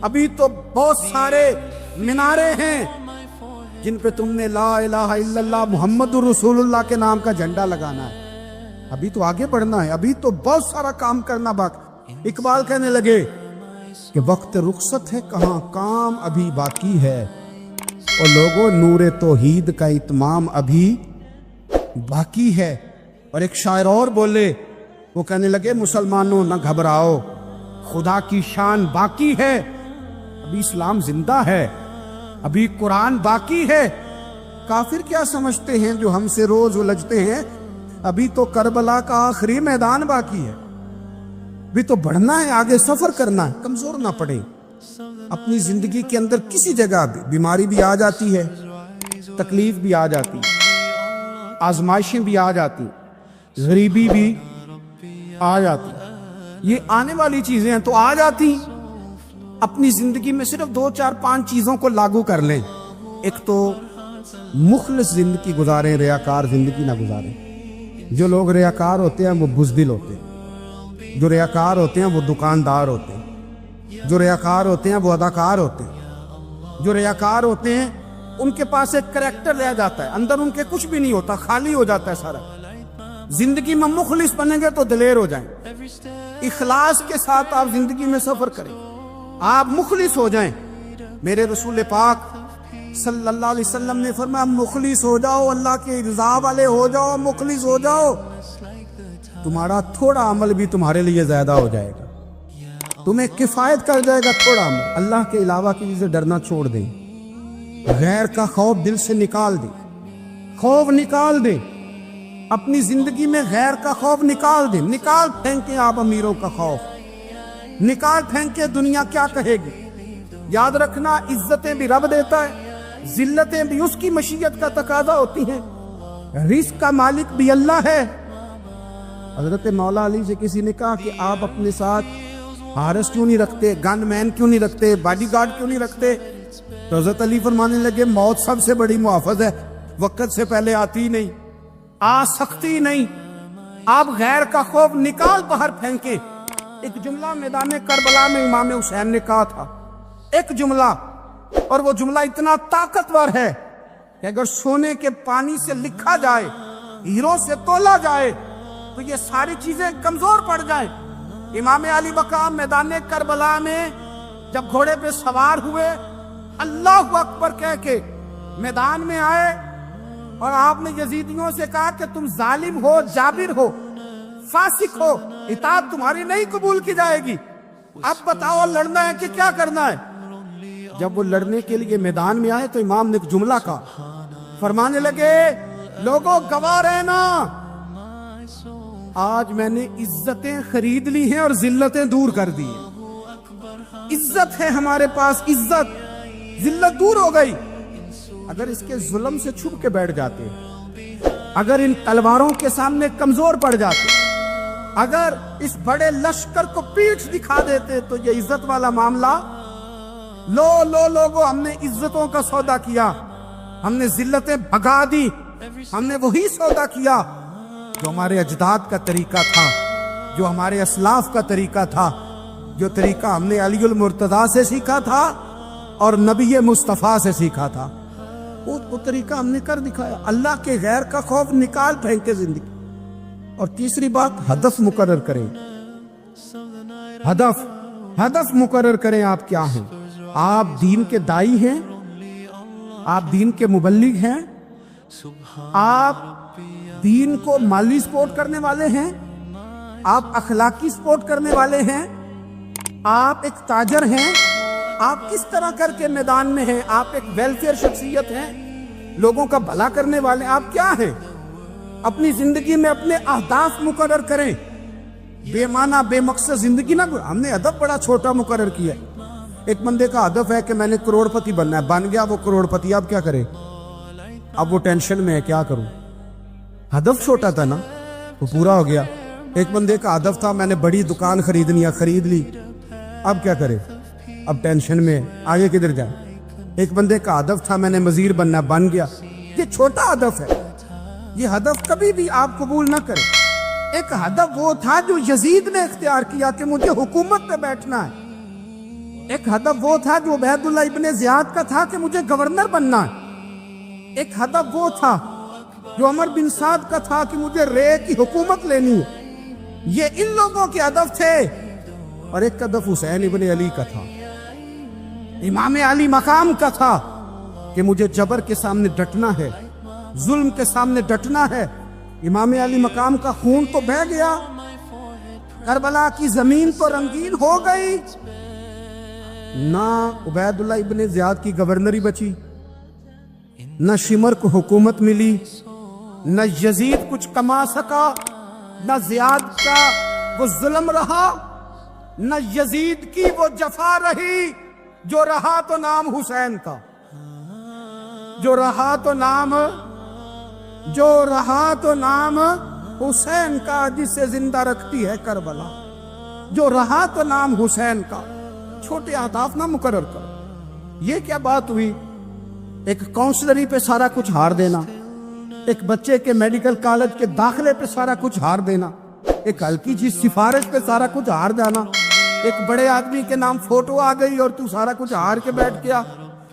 ابھی تو بہت سارے مینارے ہیں جن پہ تم نے لا الہ الا اللہ محمد رسول اللہ کے نام کا جھنڈا لگانا ہے. ابھی تو آگے بڑھنا ہے، ابھی تو بہت سارا کام کرنا باقی. اقبال کہنے لگے کہ وقت رخصت ہے کہاں، کام ابھی باقی ہے، اور لوگوں نور توحید کا اتمام ابھی باقی ہے. اور ایک شاعر اور بولے، وہ کہنے لگے مسلمانوں نہ گھبراؤ، خدا کی شان باقی ہے، ابھی اسلام زندہ ہے، ابھی قرآن باقی ہے. کافر کیا سمجھتے ہیں جو ہم سے روز الجھتے ہیں، ابھی تو کربلا کا آخری میدان باقی ہے، ابھی تو بڑھنا ہے، آگے سفر کرنا ہے. کمزور نہ پڑے. اپنی زندگی کے اندر کسی جگہ بھی بیماری بھی آ جاتی ہے، تکلیف بھی آ جاتی، آزمائشیں بھی آ جاتی، غریبی بھی آ جاتی، یہ آنے والی چیزیں ہیں تو آ جاتی. اپنی زندگی میں صرف 2 4 5 چیزوں کو لاگو کر لیں. ایک تو مخلص زندگی گزاریں، ریاکار زندگی نہ گزاریں. جو لوگ ریاکار ہوتے ہیں وہ بزدل ہوتے ہیں، جو ریاکار ہوتے ہیں وہ دکاندار ہوتے ہیں، جو ریاکار ہوتے ہیں وہ اداکار ہوتے ہیں، جو ریاکار ہوتے ہیں ان کے پاس ایک کریکٹر رہ جاتا ہے، اندر ان کے کچھ بھی نہیں ہوتا، خالی ہو جاتا ہے سارا۔ زندگی میں مخلص بنیں گے تو دلیر ہو جائیں، اخلاص کے ساتھ آپ زندگی میں سفر کریں، آپ مخلص ہو جائیں۔ میرے رسول پاک صلی اللہ علیہ وسلم نے فرمایا مخلص ہو جاؤ، اللہ کے رضا والے ہو جاؤ، مخلص ہو جاؤ، تمہارا تھوڑا عمل بھی تمہارے لیے زیادہ ہو جائے گا، تمہیں کفایت کر جائے گا تھوڑا عمل۔ اللہ کے علاوہ کسی سے ڈرنا چھوڑ دیں، غیر کا خوف دل سے نکال دیں، خوف نکال دیں، اپنی زندگی میں غیر کا خوف نکال دیں، نکال پھینکیں آپ امیروں کا خوف، نکال پھینکیں دنیا کیا کہے گی۔ یاد رکھنا عزتیں بھی رب دیتا ہے، ذلتیں بھی اس کی مشیت کا تقاضا ہوتی ہیں، رزق کا مالک بھی اللہ ہے۔ حضرت مولا علی سے کسی نے کہا کہ آپ اپنے ساتھ حارس کیوں نہیں رکھتے، گن مین کیوں نہیں رکھتے، باڈی گارڈ کیوں نہیں رکھتے؟ تو حضرت علی فرمانے لگے موت سب سے بڑی محافظ ہے، وقت سے پہلے آتی نہیں، آ سکتی نہیں۔ آپ غیر کا خوف نکال باہر پھینکیں۔ ایک جملہ میدان کربلا میں امام حسین نے کہا تھا، ایک جملہ، اور وہ جملہ اتنا طاقتور ہے کہ اگر سونے کے پانی سے لکھا جائے، ہیروں سے تولا جائے تو یہ ساری چیزیں کمزور پڑ جائیں۔ امام علی مقام میدان کربلا میں جب گھوڑے پہ سوار ہوئے، اللہ اکبر کہہ کے میدان میں آئے، اور آپ نے یزیدیوں سے کہا کہ تم ظالم ہو، جابر ہو، فاسق ہو، اطاعت تمہاری نہیں قبول کی جائے گی، اب بتاؤ لڑنا ہے کہ کیا کرنا ہے؟ جب وہ لڑنے کے لیے میدان میں آئے تو امام نے ایک جملہ کہا، فرمانے لگے لوگوں گواہ رہنا، آج میں نے عزتیں خرید لی ہیں اور ذلتیں دور کر دی ہیں۔ عزت ہے ہمارے پاس، عزت، ذلت دور ہو گئی۔ اگر اس کے ظلم سے چھپ کے بیٹھ جاتے، اگر ان تلواروں کے سامنے کمزور پڑ جاتے، اگر اس بڑے لشکر کو پیٹھ دکھا دیتے تو یہ عزت والا معاملہ، لوگوں ہم نے عزتوں کا سودا کیا، ہم نے ذلتیں بھگا دی، ہم نے وہی سودا کیا جو ہمارے اجداد کا طریقہ تھا، جو ہمارے اسلاف کا طریقہ تھا، جو طریقہ ہم نے علی المرتضیٰ سے سیکھا تھا اور نبی مصطفیٰ سے سیکھا تھا، وہ طریقہ ہم نے کر دکھایا۔ اللہ کے غیر کا خوف نکال پھینکے زندگی۔ اور تیسری بات، ہدف مقرر کریں، ہدف مقرر کریں۔ آپ کیا ہیں؟ آپ دین کے دائی ہیں، آپ دین کے مبلغ ہیں، آپ دین کو مالی سپورٹ کرنے والے ہیں، آپ اخلاقی سپورٹ کرنے والے ہیں، آپ ایک تاجر ہیں، آپ کس طرح کر کے میدان میں ہیں؟ آپ ایک ویلفیئر شخصیت ہیں، لوگوں کا بھلا کرنے والے، آپ کیا ہیں؟ اپنی زندگی میں اپنے اہداف مقرر کریں، بے معنی بے مقصد زندگی نہ۔ ہم نے ہدف بڑا چھوٹا مقرر کیا ہے۔ ایک بندے کا ہدف ہے کہ میں نے کروڑ پتی بننا ہے، بن گیا وہ کروڑ پتی، اب کیا کرے؟ اب وہ ٹینشن میں ہے کیا کروں، ہدف چھوٹا تھا نا، وہ پورا ہو گیا۔ ایک بندے کا ہدف تھا میں نے بڑی دکان خریدنی ہے، خرید لی، اب کیا کرے؟ اب ٹینشن میں آگے کدھر جائے۔ ایک بندے کا ہدف تھا میں نے وزیر بننا، بن گیا، یہ چھوٹا ہدف ہے، یہ ہدف کبھی بھی آپ قبول نہ کریں۔ ایک ہدف وہ تھا جو یزید نے اختیار کیا کہ مجھے حکومت پہ بیٹھنا ہے، ایک ہدف وہ تھا جو عبید اللہ ابن زیاد کا تھا کہ مجھے گورنر بننا ہے، ایک ہدف وہ تھا جو عمر بن سعد کا تھا کہ مجھے رے کی حکومت لینی ہے۔ یہ ان لوگوں کے ہدف تھے، اور ایک ہدف حسین ابن علی کا تھا، امام علی مقام کا تھا کہ مجھے جبر کے سامنے ڈٹنا ہے، ظلم کے سامنے ڈٹنا ہے۔ امام علی مقام کا خون تو بہہ گیا، کربلا کی زمین تو رنگین ہو گئی، نہ عبید اللہ ابن زیاد کی گورنری بچی، نہ شمر کو حکومت ملی، نہ یزید کچھ کما سکا، نہ زیاد کا وہ ظلم رہا، نہ یزید کی وہ جفا رہی، جو رہا تو نام حسین کا، جو رہا تو نام حسین کا، جسے زندہ رکھتی ہے کربلا، جو رہا تو نام حسین کا۔ چھوٹے اہداف نہ مقرر کرو۔ یہ کیا بات ہوئی؟ ایک کاؤنسلری پہ سارا کچھ ہار دینا، ایک بچے کے میڈیکل کالج کے داخلے پہ سارا کچھ ہار دینا، ایک ہلکی چیز سفارش پہ سارا کچھ ہار جانا، ایک بڑے آدمی کے نام فوٹو آ گئی اور تو سارا کچھ ہار کے بیٹھ گیا،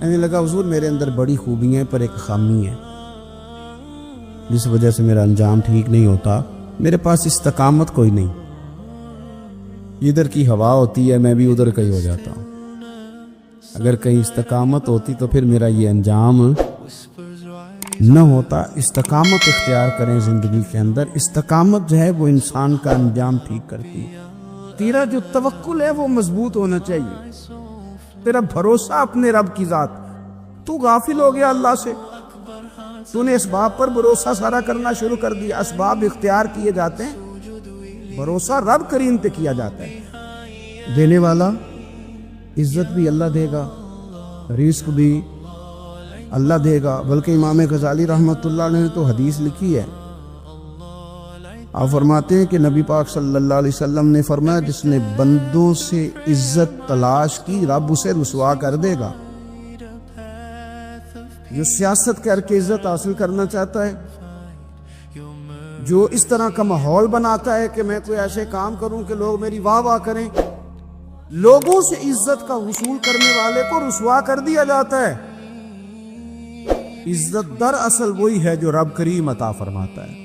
میں لگا حضور میرے اندر بڑی خوبیاں ہیں پر ایک خامی ہے جس وجہ سے میرا انجام ٹھیک نہیں ہوتا، میرے پاس استقامت کوئی نہیں، ادھر کی ہوا ہوتی ہے میں بھی ادھر کہیں ہو جاتا ہوں، اگر کہیں استقامت ہوتی تو پھر میرا یہ انجام نہ ہوتا۔ استقامت اختیار کریں زندگی کے اندر، استقامت جو ہے وہ انسان کا انجام ٹھیک کرتی ہے۔ تیرا جو توکل ہے وہ مضبوط ہونا چاہیے، تیرا بھروسہ اپنے رب کی ذات۔ تو غافل ہو گیا اللہ سے، تو نے اسباب پر بھروسہ سارا کرنا شروع کر دیا۔ اسباب اختیار کیے جاتے ہیں، بھروسہ رب کریم پہ کیا جاتا ہے۔ دینے والا عزت بھی اللہ دے گا، رزق بھی اللہ دے گا، بلکہ امام غزالی رحمۃ اللہ نے تو حدیث لکھی ہے، آپ فرماتے ہیں کہ نبی پاک صلی اللہ علیہ وسلم نے فرمایا جس نے بندوں سے عزت تلاش کی رب اسے رسوا کر دے گا۔ جو سیاست کر کے عزت حاصل کرنا چاہتا ہے، جو اس طرح کا ماحول بناتا ہے کہ میں کوئی ایسے کام کروں کہ لوگ میری واہ واہ کریں، لوگوں سے عزت کا حصول کرنے والے کو رسوا کر دیا جاتا ہے۔ عزت در اصل وہی ہے جو رب کریم عطا فرماتا ہے۔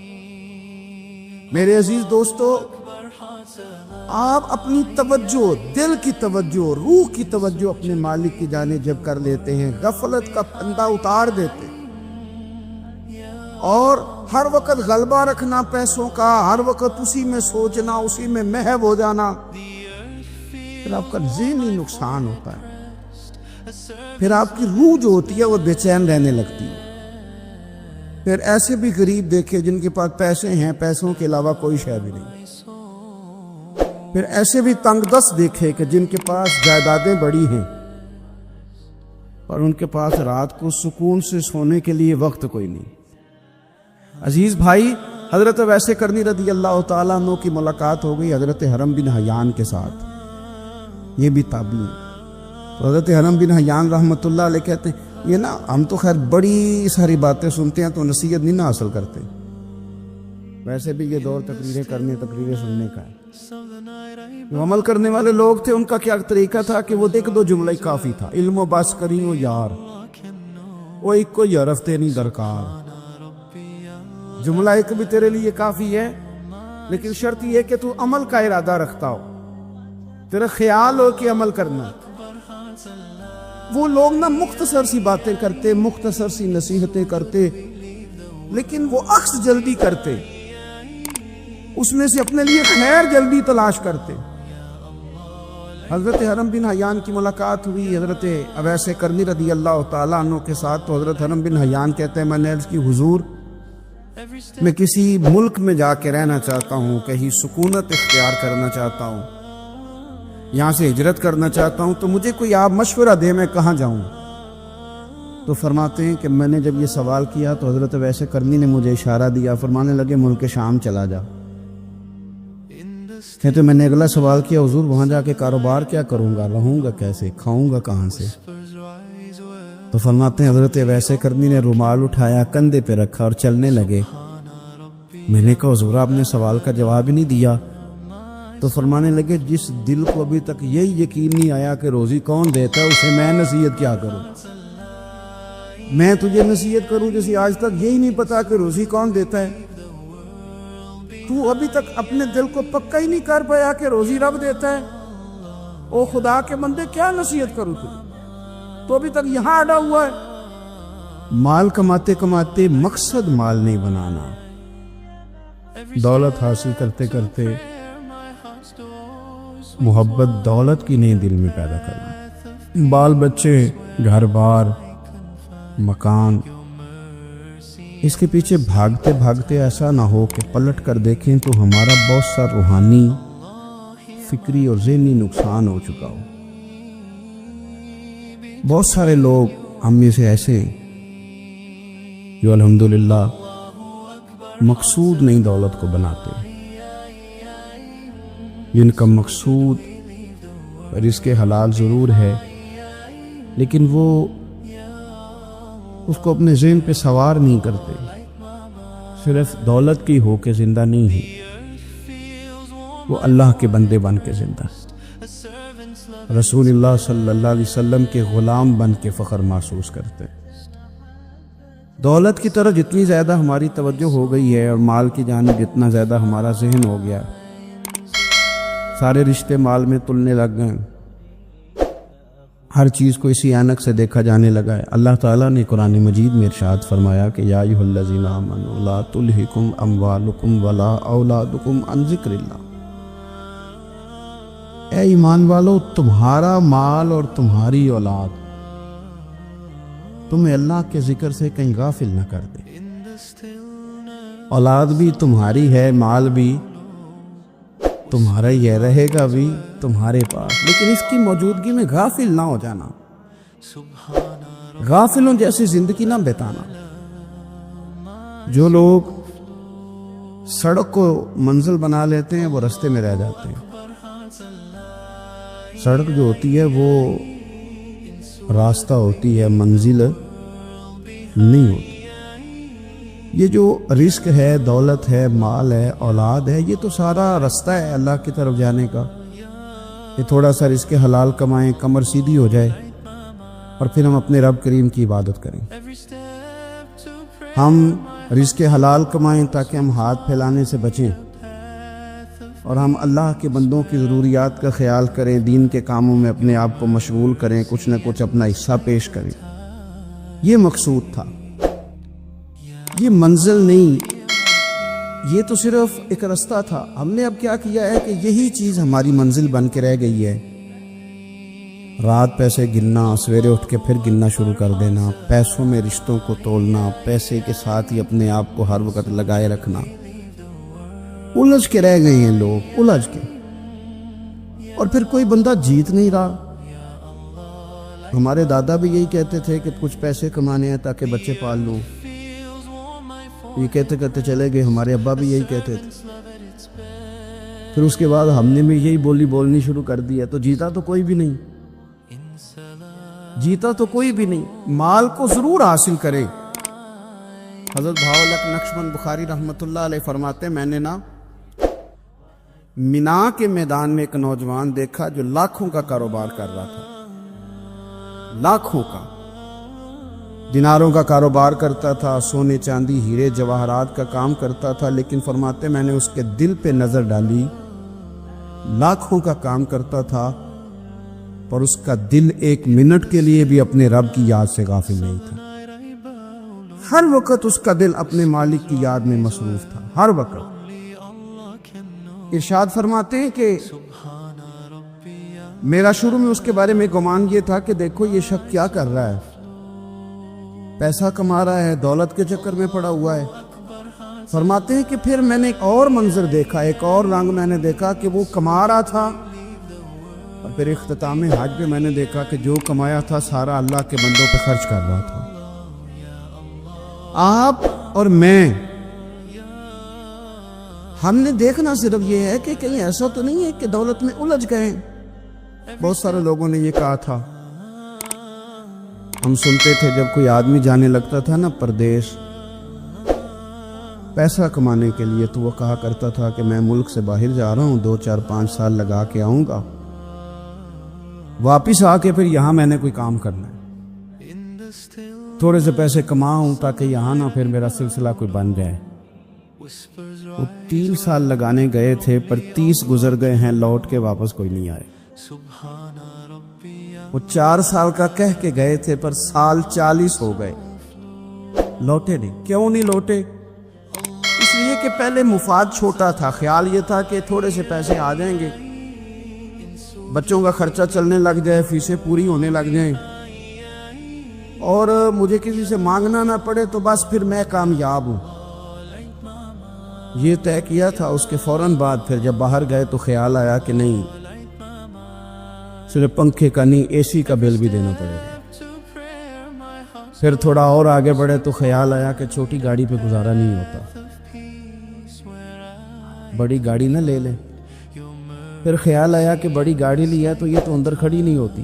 میرے عزیز دوستو، آپ اپنی توجہ، دل کی توجہ، روح کی توجہ اپنے مالک کی جانب جب کر لیتے ہیں، غفلت کا پردہ اتار دیتے ہیں اور ہر وقت غلبہ رکھنا پیسوں کا، ہر وقت اسی میں سوچنا، اسی میں محو ہو جانا، پھر آپ کا ذہنی نقصان ہوتا ہے، پھر آپ کی روح جو ہوتی ہے وہ بے چین رہنے لگتی ہے۔ پھر ایسے بھی غریب دیکھے جن کے پاس پیسے ہیں، پیسوں کے علاوہ کوئی شے بھی نہیں۔ پھر ایسے بھی تنگ دست دیکھے کہ جن کے پاس جائیدادیں بڑی ہیں اور ان کے پاس رات کو سکون سے سونے کے لیے وقت کوئی نہیں۔ عزیز بھائی، حضرت ویس کرنی رضی اللہ تعالیٰ عنہ کی ملاقات ہو گئی حضرت حرم بن حیان کے ساتھ، یہ بھی تابعی ہیں۔ تو حضرت حرم بن حیان رحمۃ اللہ علیہ کہتے ہیں یہ نا ہم تو خیر بڑی ساری باتیں سنتے ہیں تو نصیحت نہیں نہ حاصل کرتے، ویسے بھی یہ دور تقریریں کرنے، تقریریں سننے کا ہے۔ جو عمل کرنے والے لوگ تھے ان کا کیا طریقہ تھا کہ وہ ایک دو جملہ ہی کافی تھا، علم و بس کری ہو یار، وہ ایک کوئی عرفتے نہیں درکار، جملہ ایک بھی تیرے لیے کافی ہے، لیکن شرط یہ کہ تو عمل کا ارادہ رکھتا ہو، تیرا خیال ہو کہ عمل کرنا۔ وہ لوگ نا مختصر سی باتیں کرتے، مختصر سی نصیحتیں کرتے، لیکن وہ عکس جلدی کرتے، اس میں سے اپنے لیے خیر جلدی تلاش کرتے۔ حضرت حرم بن حیان کی ملاقات ہوئی حضرت ویس کرنی رضی اللہ تعالیٰ عنہ کے ساتھ، تو حضرت حرم بن حیان کہتے ہیں میں نے عرض کی حضور میں کسی ملک میں جا کے رہنا چاہتا ہوں، کہیں سکونت اختیار کرنا چاہتا ہوں، یہاں سے ہجرت کرنا چاہتا ہوں، تو مجھے کوئی آپ مشورہ دے میں کہاں جاؤں؟ تو فرماتے ہیں کہ میں نے جب یہ سوال کیا تو حضرت ویس کرنی نے مجھے اشارہ دیا، فرمانے لگے ملک شام چلا جا۔ کہتے میں نے اگلا سوال کیا حضور وہاں جا کے کاروبار کیا کروں گا، رہوں گا کیسے، کھاؤں گا کہاں سے؟ تو فرماتے ہیں حضرت ویس کرنی نے رومال اٹھایا، کندھے پہ رکھا اور چلنے لگے۔ میں نے کہا حضور آپ نے سوال کا جواب ہی نہیں دیا۔ تو فرمانے لگے جس دل کو ابھی تک یہی یقین نہیں آیا کہ روزی کون دیتا ہے اسے میں نصیحت کیا کروں؟ میں تجھے نصیحت کروں جسے آج تک یہی نہیں پتا کہ روزی کون دیتا ہے؟ تو ابھی تک اپنے دل کو پکا ہی نہیں کر پایا کہ روزی رب دیتا ہے؟ او خدا کے بندے کیا نصیحت کروں تجھے، تو ابھی تک یہاں اڑا ہوا ہے۔ مال کماتے کماتے مقصد مال نہیں بنانا، دولت حاصل کرتے کرتے محبت دولت کی نہیں دل میں پیدا کرنا، بال بچے، گھر بار، مکان، اس کے پیچھے بھاگتے بھاگتے ایسا نہ ہو کہ پلٹ کر دیکھیں تو ہمارا بہت سا روحانی، فکری اور ذہنی نقصان ہو چکا ہو۔ بہت سارے لوگ ہم میں سے ایسے جو الحمدللہ مقصود نہیں دولت کو بناتے، جن کا مقصود رزق حلال ضرور ہے لیکن وہ اس کو اپنے ذہن پہ سوار نہیں کرتے، صرف دولت کی ہو کے زندہ نہیں ہے، وہ اللہ کے بندے بن کے زندہ۔ رسول اللہ صلی اللہ علیہ وسلم کے غلام بن کے فخر محسوس کرتے ہیں۔ دولت کی طرف جتنی زیادہ ہماری توجہ ہو گئی ہے اور مال کی جانب جتنا زیادہ ہمارا ذہن ہو گیا، سارے رشتے مال میں تلنے لگ گئے، ہر چیز کو اسی عینک سے دیکھا جانے لگا ہے۔ اللہ تعالیٰ نے قرآن مجید میں ارشاد فرمایا کہ یا ایھا الذین آمنوا لا تلہکم اموالکم ولا اولادکم عن ذکر اللہ، اے ایمان والو، تمہارا مال اور تمہاری اولاد تمہیں اللہ کے ذکر سے کہیں غافل نہ کر دے۔ اولاد بھی تمہاری ہے، مال بھی تمہارا ہی ہے، رہے گا بھی تمہارے پاس، لیکن اس کی موجودگی میں غافل نہ ہو جانا، غافلوں جیسی زندگی نہ بتانا۔ جو لوگ سڑک کو منزل بنا لیتے ہیں وہ رستے میں رہ جاتے ہیں۔ سڑک جو ہوتی ہے وہ راستہ ہوتی ہے، منزل نہیں ہوتی۔ یہ جو رزق ہے، دولت ہے، مال ہے، اولاد ہے، یہ تو سارا رستہ ہے اللہ کی طرف جانے کا۔ یہ تھوڑا سا رزق حلال کمائیں، کمر سیدھی ہو جائے، اور پھر ہم اپنے رب کریم کی عبادت کریں۔ ہم رزق حلال کمائیں تاکہ ہم ہاتھ پھیلانے سے بچیں، اور ہم اللہ کے بندوں کی ضروریات کا خیال کریں، دین کے کاموں میں اپنے آپ کو مشغول کریں، کچھ نہ کچھ اپنا حصہ پیش کریں۔ یہ مقصود تھا، یہ منزل نہیں، یہ تو صرف ایک رستہ تھا۔ ہم نے اب کیا کیا ہے کہ یہی چیز ہماری منزل بن کے رہ گئی ہے۔ رات پیسے گننا، سویرے اٹھ کے پھر گننا شروع کر دینا، پیسوں میں رشتوں کو تولنا، پیسے کے ساتھ ہی اپنے آپ کو ہر وقت لگائے رکھنا۔ الجھ کے رہ گئے ہیں لوگ، الجھ کے، اور پھر کوئی بندہ جیت نہیں رہا۔ ہمارے دادا بھی یہی کہتے تھے کہ کچھ پیسے کمانے ہیں تاکہ بچے پال لوں، یہ کہتے کہتے چلے گئے۔ ہمارے ابا بھی یہی کہتے تھے، پھر اس کے بعد ہم نے بھی یہی بولنی شروع کر دی ہے، تو جیتا تو کوئی بھی نہیں، جیتا تو کوئی بھی نہیں۔ مال کو ضرور حاصل کرے۔ حضرت بہاءاللہ نقشبند بخاری رحمۃ اللہ علیہ فرماتے ہیں، میں نے مینا کے میدان میں ایک نوجوان دیکھا جو لاکھوں کا کاروبار کر رہا تھا، لاکھوں کا، دیناروں کا کاروبار کرتا تھا، سونے چاندی ہیرے جواہرات کا کام کرتا تھا، لیکن فرماتے میں نے اس کے دل پہ نظر ڈالی، لاکھوں کا کام کرتا تھا پر اس کا دل ایک منٹ کے لیے بھی اپنے رب کی یاد سے غافل نہیں تھا۔ ہر وقت اس کا دل اپنے مالک کی یاد میں مصروف تھا، ہر وقت۔ ارشاد فرماتے ہیں کہ میرا شروع میں اس کے بارے میں گمان یہ تھا کہ دیکھو یہ شخص کیا کر رہا ہے، پیسہ کما رہا ہے، دولت کے چکر میں پڑا ہوا ہے۔ فرماتے ہیں کہ پھر میں نے ایک اور منظر دیکھا، ایک اور رنگ میں نے دیکھا کہ وہ کما رہا تھا، اور پھر اختتام حج پہ میں نے دیکھا کہ جو کمایا تھا سارا اللہ کے بندوں پہ خرچ کر رہا تھا۔ آپ اور میں، ہم نے دیکھنا صرف یہ ہے کہ کہیں ایسا تو نہیں ہے کہ دولت میں الجھ گئے۔ بہت سارے لوگوں نے یہ کہا تھا، ہم سنتے تھے جب کوئی آدمی جانے لگتا تھا نا پردیش پیسہ کمانے کے لیے، تو وہ کہا کرتا تھا کہ میں ملک سے باہر جا رہا ہوں، 2 4 5 سال لگا کے آؤں گا، واپس آ کے پھر یہاں میں نے کوئی کام کرنا ہے، تھوڑے سے پیسے کماؤں تاکہ یہاں نہ پھر میرا سلسلہ کوئی بن جائے۔ وہ 3 سال لگانے گئے تھے پر 30 گزر گئے ہیں، لوٹ کے واپس کوئی نہیں آئے۔ وہ 4 سال کا کہہ کے گئے تھے پر سال 40 ہو گئے، لوٹے نہیں۔ کیوں نہیں لوٹے؟ اس لیے کہ پہلے مفاد چھوٹا تھا، خیال یہ تھا کہ تھوڑے سے پیسے آ جائیں گے، بچوں کا خرچہ چلنے لگ جائے، فیسیں پوری ہونے لگ جائیں، اور مجھے کسی سے مانگنا نہ پڑے، تو بس پھر میں کامیاب ہوں۔ یہ طے کیا تھا۔ اس کے فوراً بعد پھر جب باہر گئے تو خیال آیا کہ نہیں، صرف پنکھے کا نہیں، اے سی کا بل بھی دینا پڑے گا۔ پھر تھوڑا اور آگے بڑھے تو خیال آیا کہ چھوٹی گاڑی پہ گزارا نہیں ہوتا، بڑی گاڑی نہ لے لیں۔ پھر خیال آیا کہ بڑی گاڑی لیا تو یہ تو اندر کھڑی نہیں ہوتی،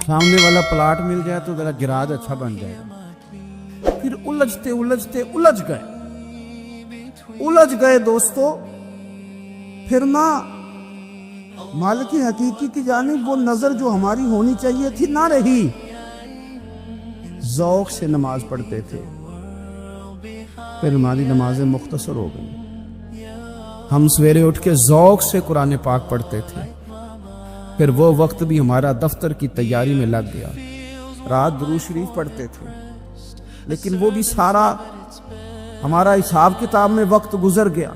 سامنے والا پلاٹ مل جائے تو ذرا گراج اچھا بن جائے گا۔ پھر الجھ گئے دوستو۔ پھر نہ مالک حقیقی کی جانب وہ نظر جو ہماری ہونی چاہیے تھی نہ رہی. ذوق سے نماز پڑھتے تھے، پھر ہماری نمازیں مختصر ہو گئیں. ہم سویرے اٹھ کے ذوق سے قرآن پاک پڑھتے تھے، پھر وہ وقت بھی ہمارا دفتر کی تیاری میں لگ گیا. رات درود شریف پڑھتے تھے، لیکن وہ بھی سارا ہمارا حساب کتاب میں وقت گزر گیا.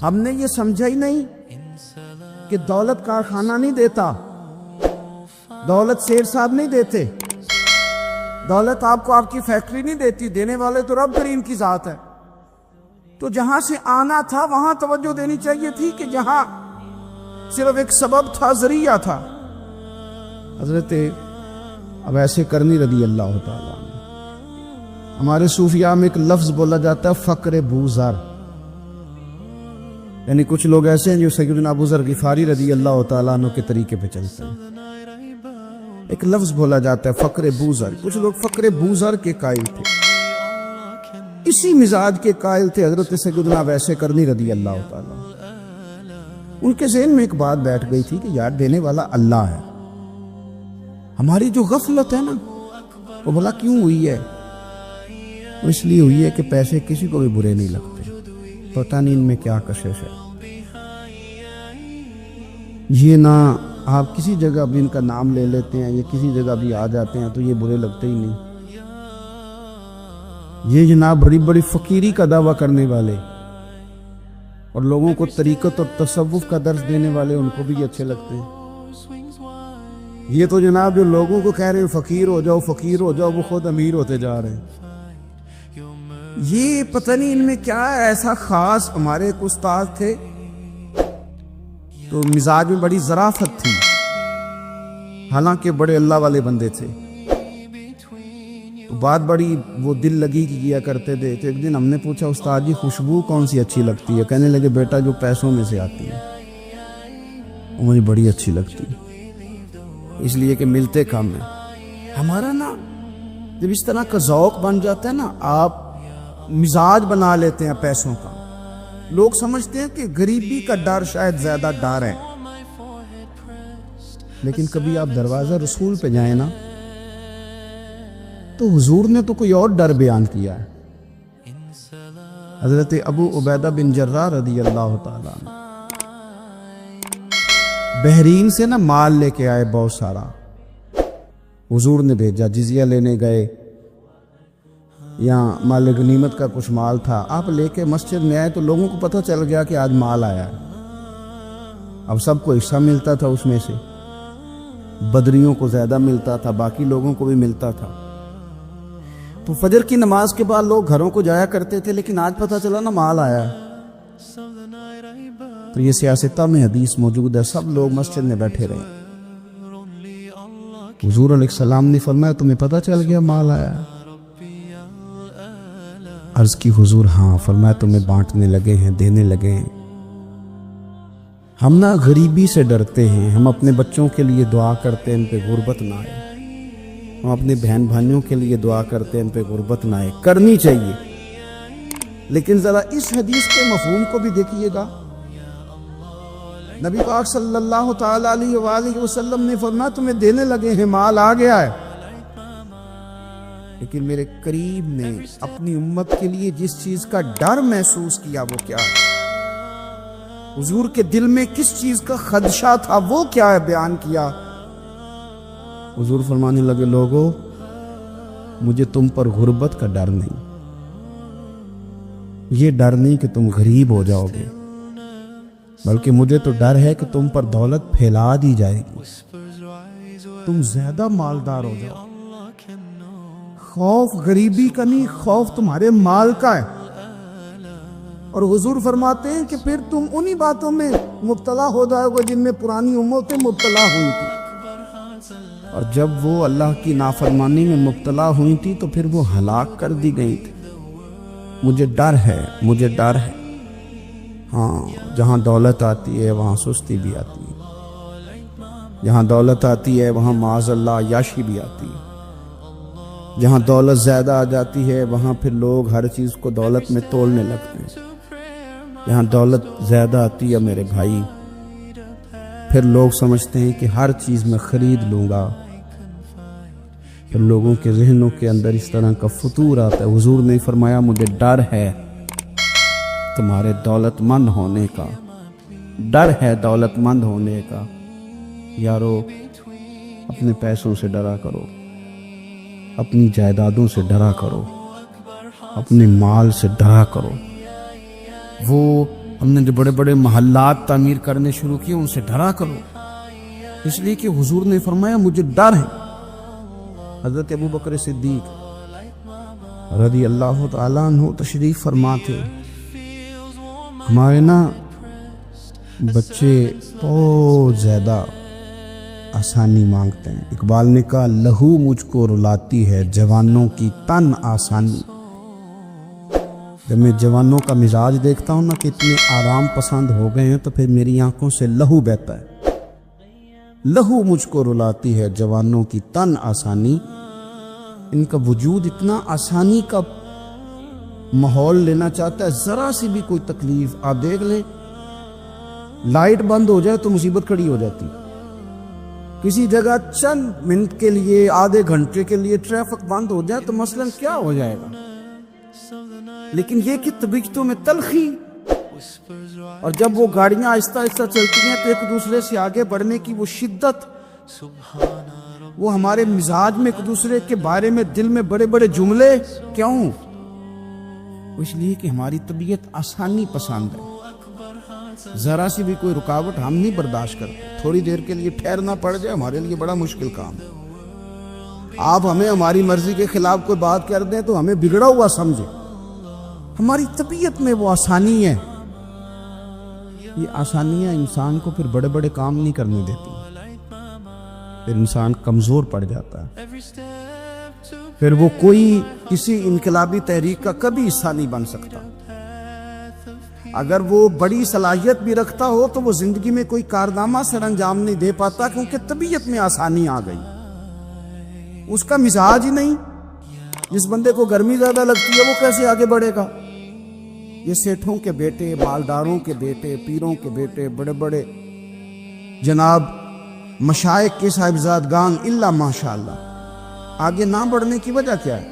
ہم نے یہ سمجھا ہی نہیں کہ دولت کارخانہ نہیں دیتا، دولت شیر صاحب نہیں دیتے، دولت آپ کو آپ کی فیکٹری نہیں دیتی، دینے والے تو رب کریم کی ذات ہے. تو جہاں سے آنا تھا وہاں توجہ دینی چاہیے تھی کہ جہاں صرف ایک سبب تھا، ذریعہ تھا. حضرت اویس کرنی رضی اللہ تعالیٰ عنہ، ہمارے صوفیاء میں ایک لفظ بولا جاتا ہے فقر بوزر، یعنی کچھ لوگ ایسے ہیں جو سیدنا ابو ذر غفاری رضی اللہ تعالیٰ عنہ کے طریقے پہ چلتے ہیں. ایک لفظ بولا جاتا ہے فقر بوزر. کچھ لوگ فقر بوزر کے قائل تھے، اسی مزاج کے قائل تھے حضرت سیدنا اویس کرنی رضی اللہ تعالیٰ. ان کے ذہن میں ایک بات بیٹھ گئی تھی کہ یار دینے والا اللہ ہے، ہماری جو غفلت ہے نا وہ بھلا کیوں ہوئی ہے؟ وہ اس لیے ہوئی ہے کہ پیسے کسی کو بھی برے نہیں لگتے، پتہ نہیں ان میں کیا کشش ہے. یہ نہ آپ کسی جگہ بھی ان کا نام لے لیتے ہیں، یہ کسی جگہ بھی آ جاتے ہیں تو یہ برے لگتے ہی نہیں. یہ جناب بڑی بڑی فقیری کا دعویٰ کرنے والے اور لوگوں کو طریقت اور تصوف کا درس دینے والے، ان کو بھی اچھے لگتے ہیں. یہ تو جناب جو لوگوں کو کہہ رہے ہیں فقیر ہو جاؤ فقیر ہو جاؤ، وہ خود امیر ہوتے جا رہے ہیں. یہ پتہ نہیں ان میں کیا ایسا خاص. ہمارے ایک استاد تھے تو مزاج میں بڑی ظرافت تھی، حالانکہ بڑے اللہ والے بندے تھے. تو بات بڑی وہ دل لگی کی کیا کرتے تھے. تو ایک دن ہم نے پوچھا استاد جی خوشبو کون سی اچھی لگتی ہے؟ کہنے لگے بیٹا جو پیسوں میں سے آتی ہے وہ مجھے بڑی اچھی لگتی ہے، اس لیے کہ ملتے کم ہیں. ہمارا نا جب اس طرح کا ذوق بن جاتا ہے نا، آپ مزاج بنا لیتے ہیں پیسوں کا. لوگ سمجھتے ہیں کہ غریبی کا ڈر شاید زیادہ ڈر ہے، لیکن کبھی آپ دروازہ رسول پہ جائیں نا تو حضور نے تو کوئی اور ڈر بیان کیا ہے. حضرت ابو عبیدہ بن جراح رضی اللہ تعالیٰ عنہ بحرین سے نا مال لے کے آئے بہت سارا. حضور نے بھیجا، جزیہ لینے گئے یا مال غنیمت کا کچھ مال تھا، آپ لے کے مسجد میں آئے تو لوگوں کو پتہ چل گیا کہ آج مال آیا ہے. اب سب کو حصہ ملتا تھا، اس میں سے بدریوں کو زیادہ ملتا تھا، باقی لوگوں کو بھی ملتا تھا. تو فجر کی نماز کے بعد لوگ گھروں کو جایا کرتے تھے، لیکن آج پتہ چلا نا مال آیا ہے. تو یہ سیاستہ میں حدیث موجود ہے، سب لوگ مسجد میں بیٹھے رہے. حضور علیہ السلام نے فرمایا تمہیں پتہ چل گیا مال آیا ہے؟ عرض کی حضور ہاں. فرمایا تمہیں بانٹنے لگے ہیں، دینے لگے ہیں. ہم نا غریبی سے ڈرتے ہیں، ہم اپنے بچوں کے لیے دعا کرتے ہیں ان پہ غربت نہ آئے، ہم اپنے بہن بھائیوں کے لیے دعا کرتے ہیں ان پہ غربت نہ آئے. کرنی چاہیے، لیکن ذرا اس حدیث کے مفہوم کو بھی دیکھیے گا. نبی پاک صلی اللہ تعالی علیہ وآلہ وسلم نے فرمایا تمہیں دینے لگے ہیں، مال آ گیا ہے، لیکن میرے قریب نے اپنی امت کے لیے جس چیز کا ڈر محسوس کیا وہ کیا ہے؟ حضور کے دل میں کس چیز کا خدشہ تھا وہ کیا ہے بیان کیا. حضور فرمانے لگے لوگو مجھے تم پر غربت کا ڈر نہیں، یہ ڈر نہیں کہ تم غریب ہو جاؤ گے، بلکہ مجھے تو ڈر ہے کہ تم پر دولت پھیلا دی جائے گی، تم زیادہ مالدار ہو جاؤ. خوف غریبی کا نہیں، خوف تمہارے مال کا ہے. اور حضور فرماتے ہیں کہ پھر تم انہی باتوں میں مبتلا ہو جاؤ گے جن میں پرانی امتیں مبتلا ہوئی تھی. اور جب وہ اللہ کی نافرمانی میں مبتلا ہوئی تھی تو پھر وہ ہلاک کر دی گئی تھی. مجھے ڈر ہے، مجھے ڈر ہے. ہاں جہاں دولت آتی ہے وہاں سستی بھی آتی ہے، جہاں دولت آتی ہے وہاں معاذ اللہ عیاشی بھی آتی ہے. جہاں دولت زیادہ آ جاتی ہے وہاں پھر لوگ ہر چیز کو دولت میں تولنے لگتے ہیں. جہاں دولت زیادہ آتی ہے میرے بھائی پھر لوگ سمجھتے ہیں کہ ہر چیز میں خرید لوں گا. پھر لوگوں کے ذہنوں کے اندر اس طرح کا فطور آتا ہے. حضور نے فرمایا مجھے ڈر ہے تمہارے دولت مند ہونے کا، ڈر ہے دولت مند ہونے کا. یارو اپنے پیسوں سے ڈرا کرو، اپنی جائیدادوں سے ڈرا کرو، اپنے مال سے ڈرا کرو. وہ ہم نے جو بڑے بڑے محلات تعمیر کرنے شروع کیے ان سے ڈرا کرو، اس لیے کہ حضور نے فرمایا مجھے ڈر ہے. حضرت ابو بکر صدیق رضی اللہ تعالیٰ عنہ تشریف فرما تھے. ہمارے نا بچے بہت زیادہ آسانی مانگتے ہیں. اقبال نے کہا لہو مجھ کو رلاتی ہے جوانوں کی تن آسانی. جب میں جوانوں کا مزاج دیکھتا ہوں نا کہ اتنے آرام پسند ہو گئے ہیں تو پھر میری آنکھوں سے لہو بہتا ہے. لہو مجھ کو رلاتی ہے جوانوں کی تن آسانی. ان کا وجود اتنا آسانی کا ماحول لینا چاہتا ہے. ذرا سی بھی کوئی تکلیف آپ دیکھ لیں، لائٹ بند ہو جائے تو مصیبت کھڑی ہو جاتی. کسی جگہ چند منٹ کے لیے، آدھے گھنٹے کے لیے ٹریفک بند ہو جائے تو مثلاً کیا ہو جائے گا. لیکن یہ کہ طبیعتوں میں تلخی، اور جب وہ گاڑیاں آہستہ آہستہ چلتی ہیں تو ایک دوسرے سے آگے بڑھنے کی وہ شدت، وہ ہمارے مزاج میں ایک دوسرے کے بارے میں دل میں بڑے بڑے جملے کیوں؟ اس لیے کہ ہماری طبیعت آسانی پسند ہے. ذرا سی بھی کوئی رکاوٹ ہم نہیں برداشت کرتے. تھوڑی دیر کے لیے ٹھہرنا پڑ جائے ہمارے لیے بڑا مشکل کام ہے. آپ ہمیں ہماری مرضی کے خلاف کوئی بات کر دیں تو ہمیں بگڑا ہوا سمجھے. ہماری طبیعت میں وہ آسانی ہے. یہ آسانیاں انسان کو پھر بڑے بڑے کام نہیں کرنے دیتی، پھر انسان کمزور پڑ جاتا ہے. پھر وہ کوئی کسی انقلابی تحریک کا کبھی حصہ نہیں بن سکتا. اگر وہ بڑی صلاحیت بھی رکھتا ہو تو وہ زندگی میں کوئی کارنامہ سر انجام نہیں دے پاتا، کیونکہ طبیعت میں آسانی آ گئی. اس کا مزاج ہی نہیں. جس بندے کو گرمی زیادہ لگتی ہے وہ کیسے آگے بڑھے گا؟ یہ سیٹھوں کے بیٹے، مالداروں کے بیٹے، پیروں کے بیٹے، بڑے بڑے جناب مشائخ کے صاحبزادگان الا ماشاءاللہ آگے نہ بڑھنے کی وجہ کیا ہے؟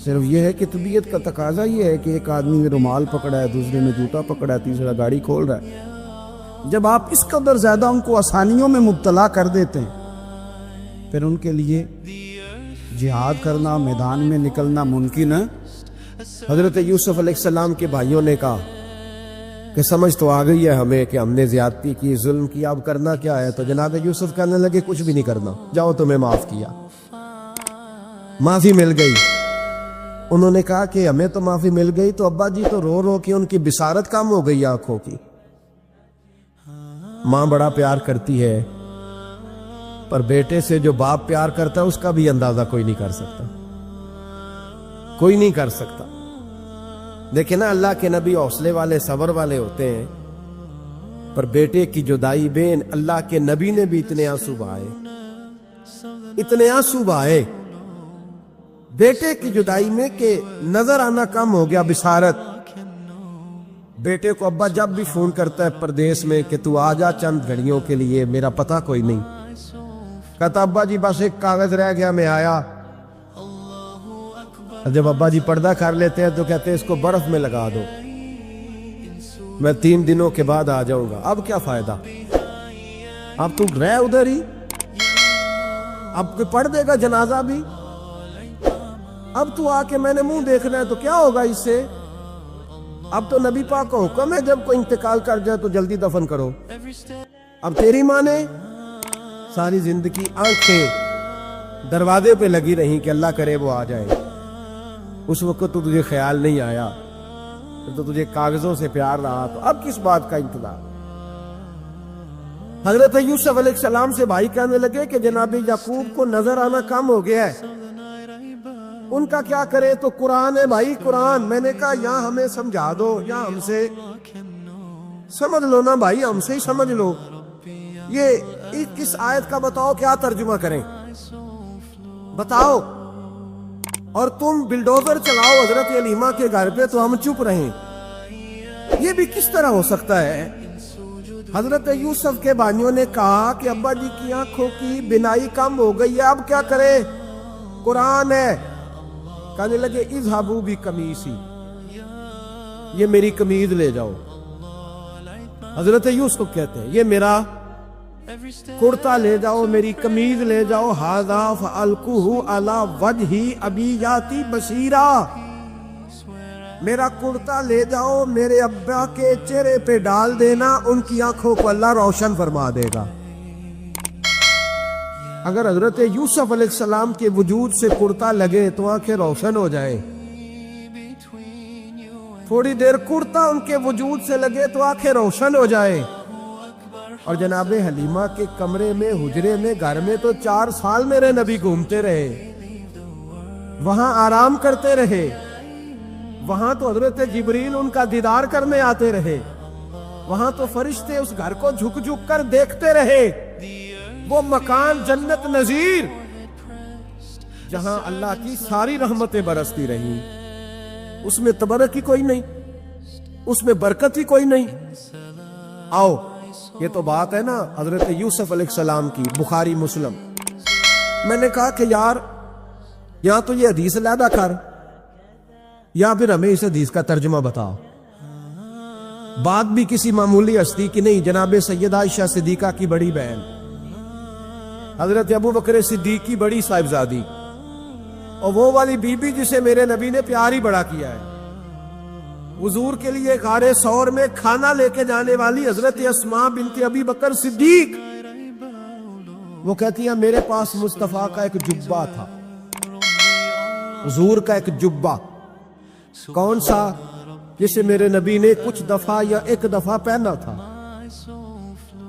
صرف یہ ہے کہ طبیعت کا تقاضا یہ ہے کہ ایک آدمی نے رومال پکڑا ہے، دوسرے نے جوتا پکڑا ہے، تیسرا گاڑی کھول رہا ہے. جب آپ اس قدر زیادہ ان کو آسانیوں میں مبتلا کر دیتے ہیں، پھر ان کے لیے جہاد کرنا، میدان میں نکلنا ممکن ہے. حضرت یوسف علیہ السلام کے بھائیوں نے کہا کہ سمجھ تو آ گئی ہے ہمیں کہ ہم نے زیادتی کی، ظلم کیا، اب کرنا کیا ہے؟ تو جناب یوسف کہنے لگے کچھ بھی نہیں کرنا، جاؤ تمہیں معاف کیا. معافی مل گئی. انہوں نے کہا کہ ہمیں تو معافی مل گئی، تو ابا جی تو رو رو کے ان کی بصارت کم ہو گئی آنکھوں کی. ماں بڑا پیار کرتی ہے، پر بیٹے سے جو باپ پیار کرتا ہے اس کا بھی اندازہ کوئی نہیں کر سکتا، کوئی نہیں کر سکتا. دیکھیں نا، اللہ کے نبی حوصلے والے، صبر والے ہوتے ہیں، پر بیٹے کی جدائی بین اللہ کے نبی نے بھی اتنے آنسو بہائے، اتنے آنسو بہائے بیٹے کی جدائی میں کہ نظر آنا کم ہو گیا بصارت. بیٹے کو ابا جب بھی فون کرتا ہے پردیس میں کہ تو آ جا چند گھڑیوں کے لیے، میرا پتہ کوئی نہیں. کہتا ابا جی بس ایک کاغذ رہ گیا، میں آیا. جب ابا جی پردہ کر لیتے ہیں تو کہتے ہیں اس کو برف میں لگا دو، میں 3 دنوں کے بعد آ جاؤں گا. اب کیا فائدہ؟ اب تو رہ ادھر ہی، اب کوئی پڑھ دے گا جنازہ بھی. اب تو آ کے میں نے منہ دیکھنا ہے تو کیا ہوگا اس سے؟ اب تو نبی پاک کا حکم ہے جب کوئی انتقال کر جائے تو جلدی دفن کرو. اب تیری ماں نے ساری زندگی آنکھیں دروازے پہ لگی رہیں کہ اللہ کرے وہ آ جائے. اس وقت تو تجھے خیال نہیں آیا، تو تجھے کاغذوں سے پیار رہا، تو اب کس بات کا انتظار؟ حضرت یوسف علیہ السلام سے بھائی کہنے لگے کہ جناب یعقوب کو نظر آنا کم ہو گیا ہے، ان کا کیا کرے؟ تو قرآن ہے بھائی، قرآن. میں نے کہا یا ہمیں سمجھا دو یا ہم سے سمجھ لو نا بھائی، ہم سے ہی سمجھ لو. یہ کس آیت کا بتاؤ، کیا ترجمہ کریں بتاؤ. اور تم بلڈوزر چلاؤ حضرت علیمہ کے گھر پہ تو ہم چپ رہیں. یہ بھی کس طرح ہو سکتا ہے؟ حضرت یوسف کے بانیوں نے کہا کہ ابا جی کی آنکھوں کی بینائی کم ہو گئی ہے، اب کیا کرے؟ قرآن ہے۔ کہنے لگے اذهبوا بقمیصی، یہ میری قمیض لے جاؤ۔ حضرت یوسف کہتے ہیں یہ میرا کرتا لے جاؤ، میری قمیض لے جاؤ۔ ھذا فألقوہ علی وجہ ابی یاتی بصیرا، میرا کرتا لے جاؤ، میرے ابا کے چہرے پہ ڈال دینا، ان کی آنکھوں کو اللہ روشن فرما دے گا۔ اگر حضرت یوسف علیہ السلام کے وجود سے کرتا لگے تو آنکھیں روشن ہو جائیں، تھوڑی دیر کرتا ان کے وجود سے لگے تو آنکھیں روشن ہو جائیں۔ اور جناب حلیمہ کے کمرے میں، حجرے میں، گھر میں تو 4 سال میرے نبی گھومتے رہے، وہاں آرام کرتے رہے، وہاں تو حضرت جبریل ان کا دیدار کرنے آتے رہے، وہاں تو فرشتے اس گھر کو جھک جھک کر دیکھتے رہے۔ وہ مکان جنت نظیر جہاں اللہ کی ساری رحمتیں برستی رہی، اس میں تبرک ہی کوئی نہیں، اس میں برکت ہی کوئی نہیں۔ آؤ، یہ تو بات ہے نا حضرت یوسف علیہ السلام کی، بخاری مسلم۔ میں نے کہا کہ یار یا تو یہ حدیث علیحدہ کر یا پھر ہمیں اس حدیث کا ترجمہ بتاؤ۔ بات بھی کسی معمولی ہستی کی نہیں، جناب سیدہ عائشہ صدیقہ کی بڑی بہن، حضرت ابو بکر صدیق کی بڑی صاحبزادی، اور وہ والی بی بی جسے میرے نبی نے پیار ہی بڑا کیا ہے، حضور کے لیے غار ثور میں کھانا لے کے جانے والی حضرت اسماء بنت ابی بکر صدیق، وہ کہتی ہیں میرے پاس مصطفیٰ کا ایک جبہ تھا، حضور کا ایک جبہ، کون سا؟ جسے میرے نبی نے کچھ دفعہ یا ایک دفعہ پہنا تھا۔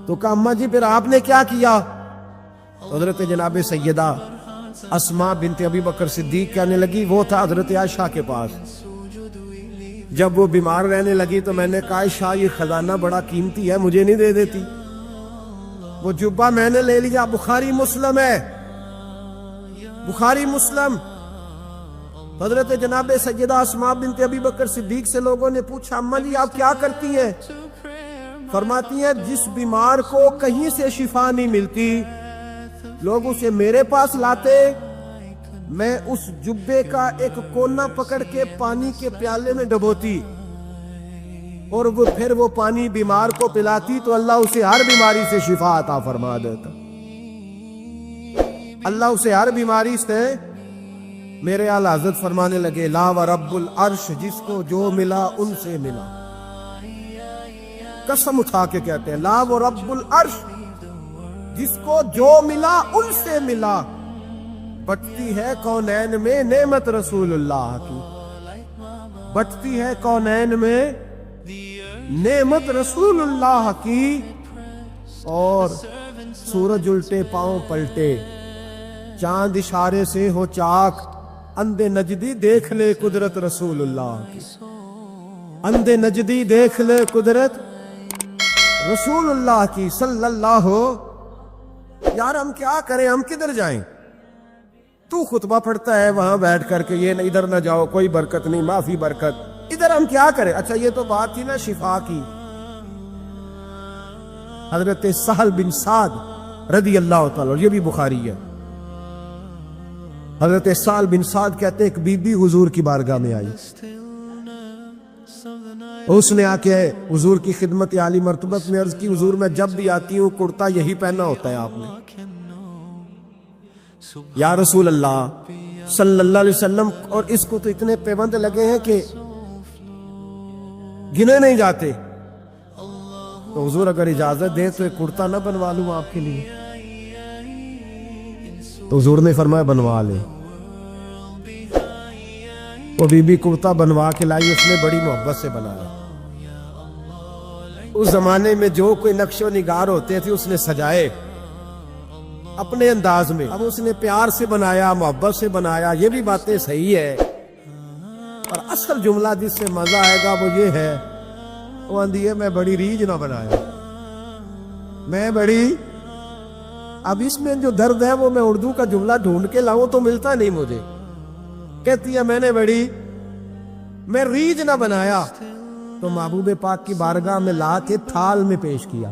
تو کہا اماں جی پھر آپ نے کیا کیا؟ حضرت جناب سیدہ اسماء بنت ابی بکر صدیق کہنے لگی وہ تھا حضرت عائشہ کے پاس، جب وہ بیمار رہنے لگی تو میں نے کہا عائشہ یہ خزانہ بڑا قیمتی ہے، مجھے نہیں دے دیتی؟ وہ جبہ میں نے لے لیا، بخاری مسلم ہے، بخاری مسلم۔ حضرت جناب سیدہ اسماء بنت ابی بکر صدیق سے لوگوں نے پوچھا اماں جی آپ کیا کرتی ہیں؟ فرماتی ہیں جس بیمار کو کہیں سے شفا نہیں ملتی لوگ اسے میرے پاس لاتے، میں اس جبے کا ایک کونا پکڑ کے پانی کے پیالے میں ڈبوتی اور وہ پھر وہ پانی بیمار کو پلاتی تو اللہ اسے ہر بیماری سے شفا عطا فرما دیتا، اللہ اسے ہر بیماری سے۔ میرے اعلی حضرت فرمانے لگے لا و رب العرش، جس کو جو ملا ان سے ملا، قسم اٹھا کے کہتے ہیں لا و رب العرش، جس کو جو ملا ان سے ملا۔ بٹتی ہے کونین میں نعمت رسول اللہ کی، بٹتی ہے کونین میں نعمت رسول اللہ کی، اور سورج الٹے پاؤں پلٹے، چاند اشارے سے ہو چاک، اندھے نجدی دیکھ لے قدرت رسول اللہ کی، اندھے نجدی دیکھ لے قدرت رسول اللہ کی صلی اللہ ہو۔ یار ہم کیا کریں، ہم کدھر جائیں؟ تو خطبہ پڑھتا ہے وہاں بیٹھ کر کے یہ ادھر نہ جاؤ، کوئی برکت نہیں، معافی برکت، ادھر ہم کیا کریں؟ اچھا یہ تو بات تھی نا شفا کی۔ حضرت سہل بن سعد رضی اللہ تعالیٰ، یہ بھی بخاری ہے، حضرت سہل بن سعد کہتے ایک بی بی حضور کی بارگاہ میں آئی، اس نے آ کے حضور کی خدمت عالی مرتبت میں عرض کی حضور میں جب بھی آتی ہوں کرتا یہی پہنا ہوتا ہے آپ نے، یا رسول اللہ صلی اللہ علیہ وسلم، اور اس کو تو اتنے پیوند لگے ہیں کہ گنے نہیں جاتے، تو حضور اگر اجازت دے تو ایک کرتا نہ بنوا لوں آپ کے لیے؟ تو حضور نے فرمایا بنوا لے۔ وہ بی بی کرتا بنوا کے لائی، اس نے بڑی محبت سے بنایا، اس زمانے میں جو کوئی نقش و نگار ہوتے تھے اس نے سجائے اپنے انداز میں، اب اس نے پیار سے بنایا، محبت سے بنایا، یہ بھی باتیں صحیح ہے، اور اصل جملہ جس سے مزہ آئے گا وہ یہ ہے، وہ اندھی ہے میں بڑی ریج نہ بنایا، میں بڑی، اب اس میں جو درد ہے وہ میں اردو کا جملہ ڈھونڈ کے لاؤں تو ملتا نہیں مجھے، کہتی ہے میں نے بڑی، میں ریج نہ بنایا، تو محبوب پاک کی بارگاہ میں لا کے تھال میں پیش کیا،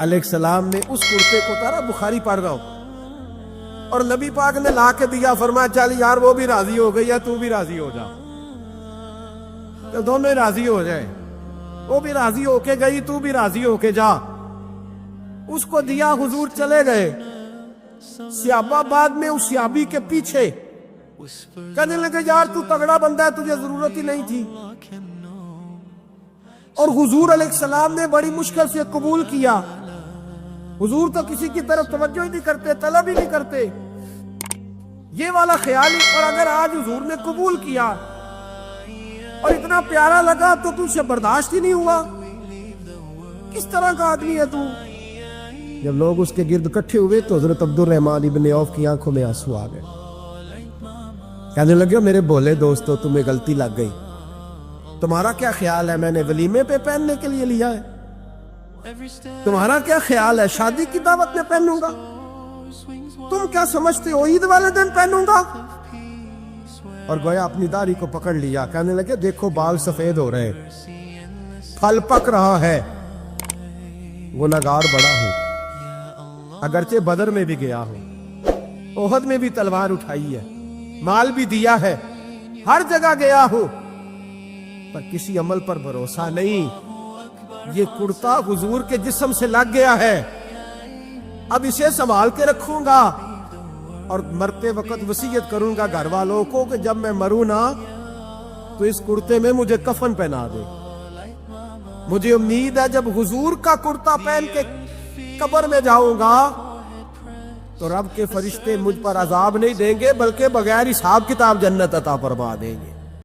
علیہ السلام نے اس کرتے کو اتارا، بخاری پڑھ رہا ہوں، اور نبی پاک نے لا کے دیا، فرمایا چل یار وہ بھی راضی ہو گئی ہے، تو بھی راضی ہو جا، تو دونوں ہی راضی ہو جائے، وہ بھی راضی ہو کے گئی، تو بھی راضی ہو کے جا۔ اس کو دیا، حضور چلے گئے۔ صحابہ بعد میں اس صحابی کے پیچھے کہنے لگے یار تو تگڑا بندہ ہے، تجھے ضرورت ہی نہیں تھی، اور حضور علیہ السلام نے بڑی مشکل سے قبول کیا۔ حضور تو کسی کی طرف توجہ ہی نہیں کرتے، طلب ہی نہیں کرتے، یہ والا خیال ہی، اور اگر آج حضور نے قبول کیا اور اتنا پیارا لگا تو تجھ سے برداشت ہی نہیں ہوا، کس طرح کا آدمی ہے تو؟ جب لوگ اس کے گرد اکٹھے ہوئے تو حضرت عبد الرحمن ابن عوف کی آنکھوں میں آنسو آ گئے، کہنے لگے میرے بھولے دوستو تمہیں غلطی لگ گئی، تمہارا کیا خیال ہے میں نے ولیمے پہ پہننے کے لیے لیا ہے؟ تمہارا کیا خیال ہے شادی کی دعوت میں پہنوں گا؟ تم کیا سمجھتے ہو عید والے دن پہنوں گا؟ اور گویا اپنی داڑھی کو پکڑ لیا، کہنے لگے دیکھو بال سفید ہو رہے، پھل پک رہا ہے، گنہگار بڑا ہوں، اگرچہ بدر میں بھی گیا ہوں، احد میں بھی تلوار اٹھائی ہے، مال بھی دیا ہے، ہر جگہ گیا ہوں، پر کسی عمل پر بھروسہ نہیں۔ یہ کرتا حضور کے جسم سے لگ گیا ہے، اب اسے سنبھال کے رکھوں گا، اور مرتے وقت وصیت کروں گا گھر والوں کو کہ جب میں مروں نا تو اس کرتے میں مجھے کفن پہنا دے۔ مجھے امید ہے جب حضور کا کرتا پہن کے قبر میں جاؤں گا تو رب کے فرشتے مجھ پر عذاب نہیں دیں گے، بلکہ بغیر حساب کتاب جنت عطا فرما دیں گے۔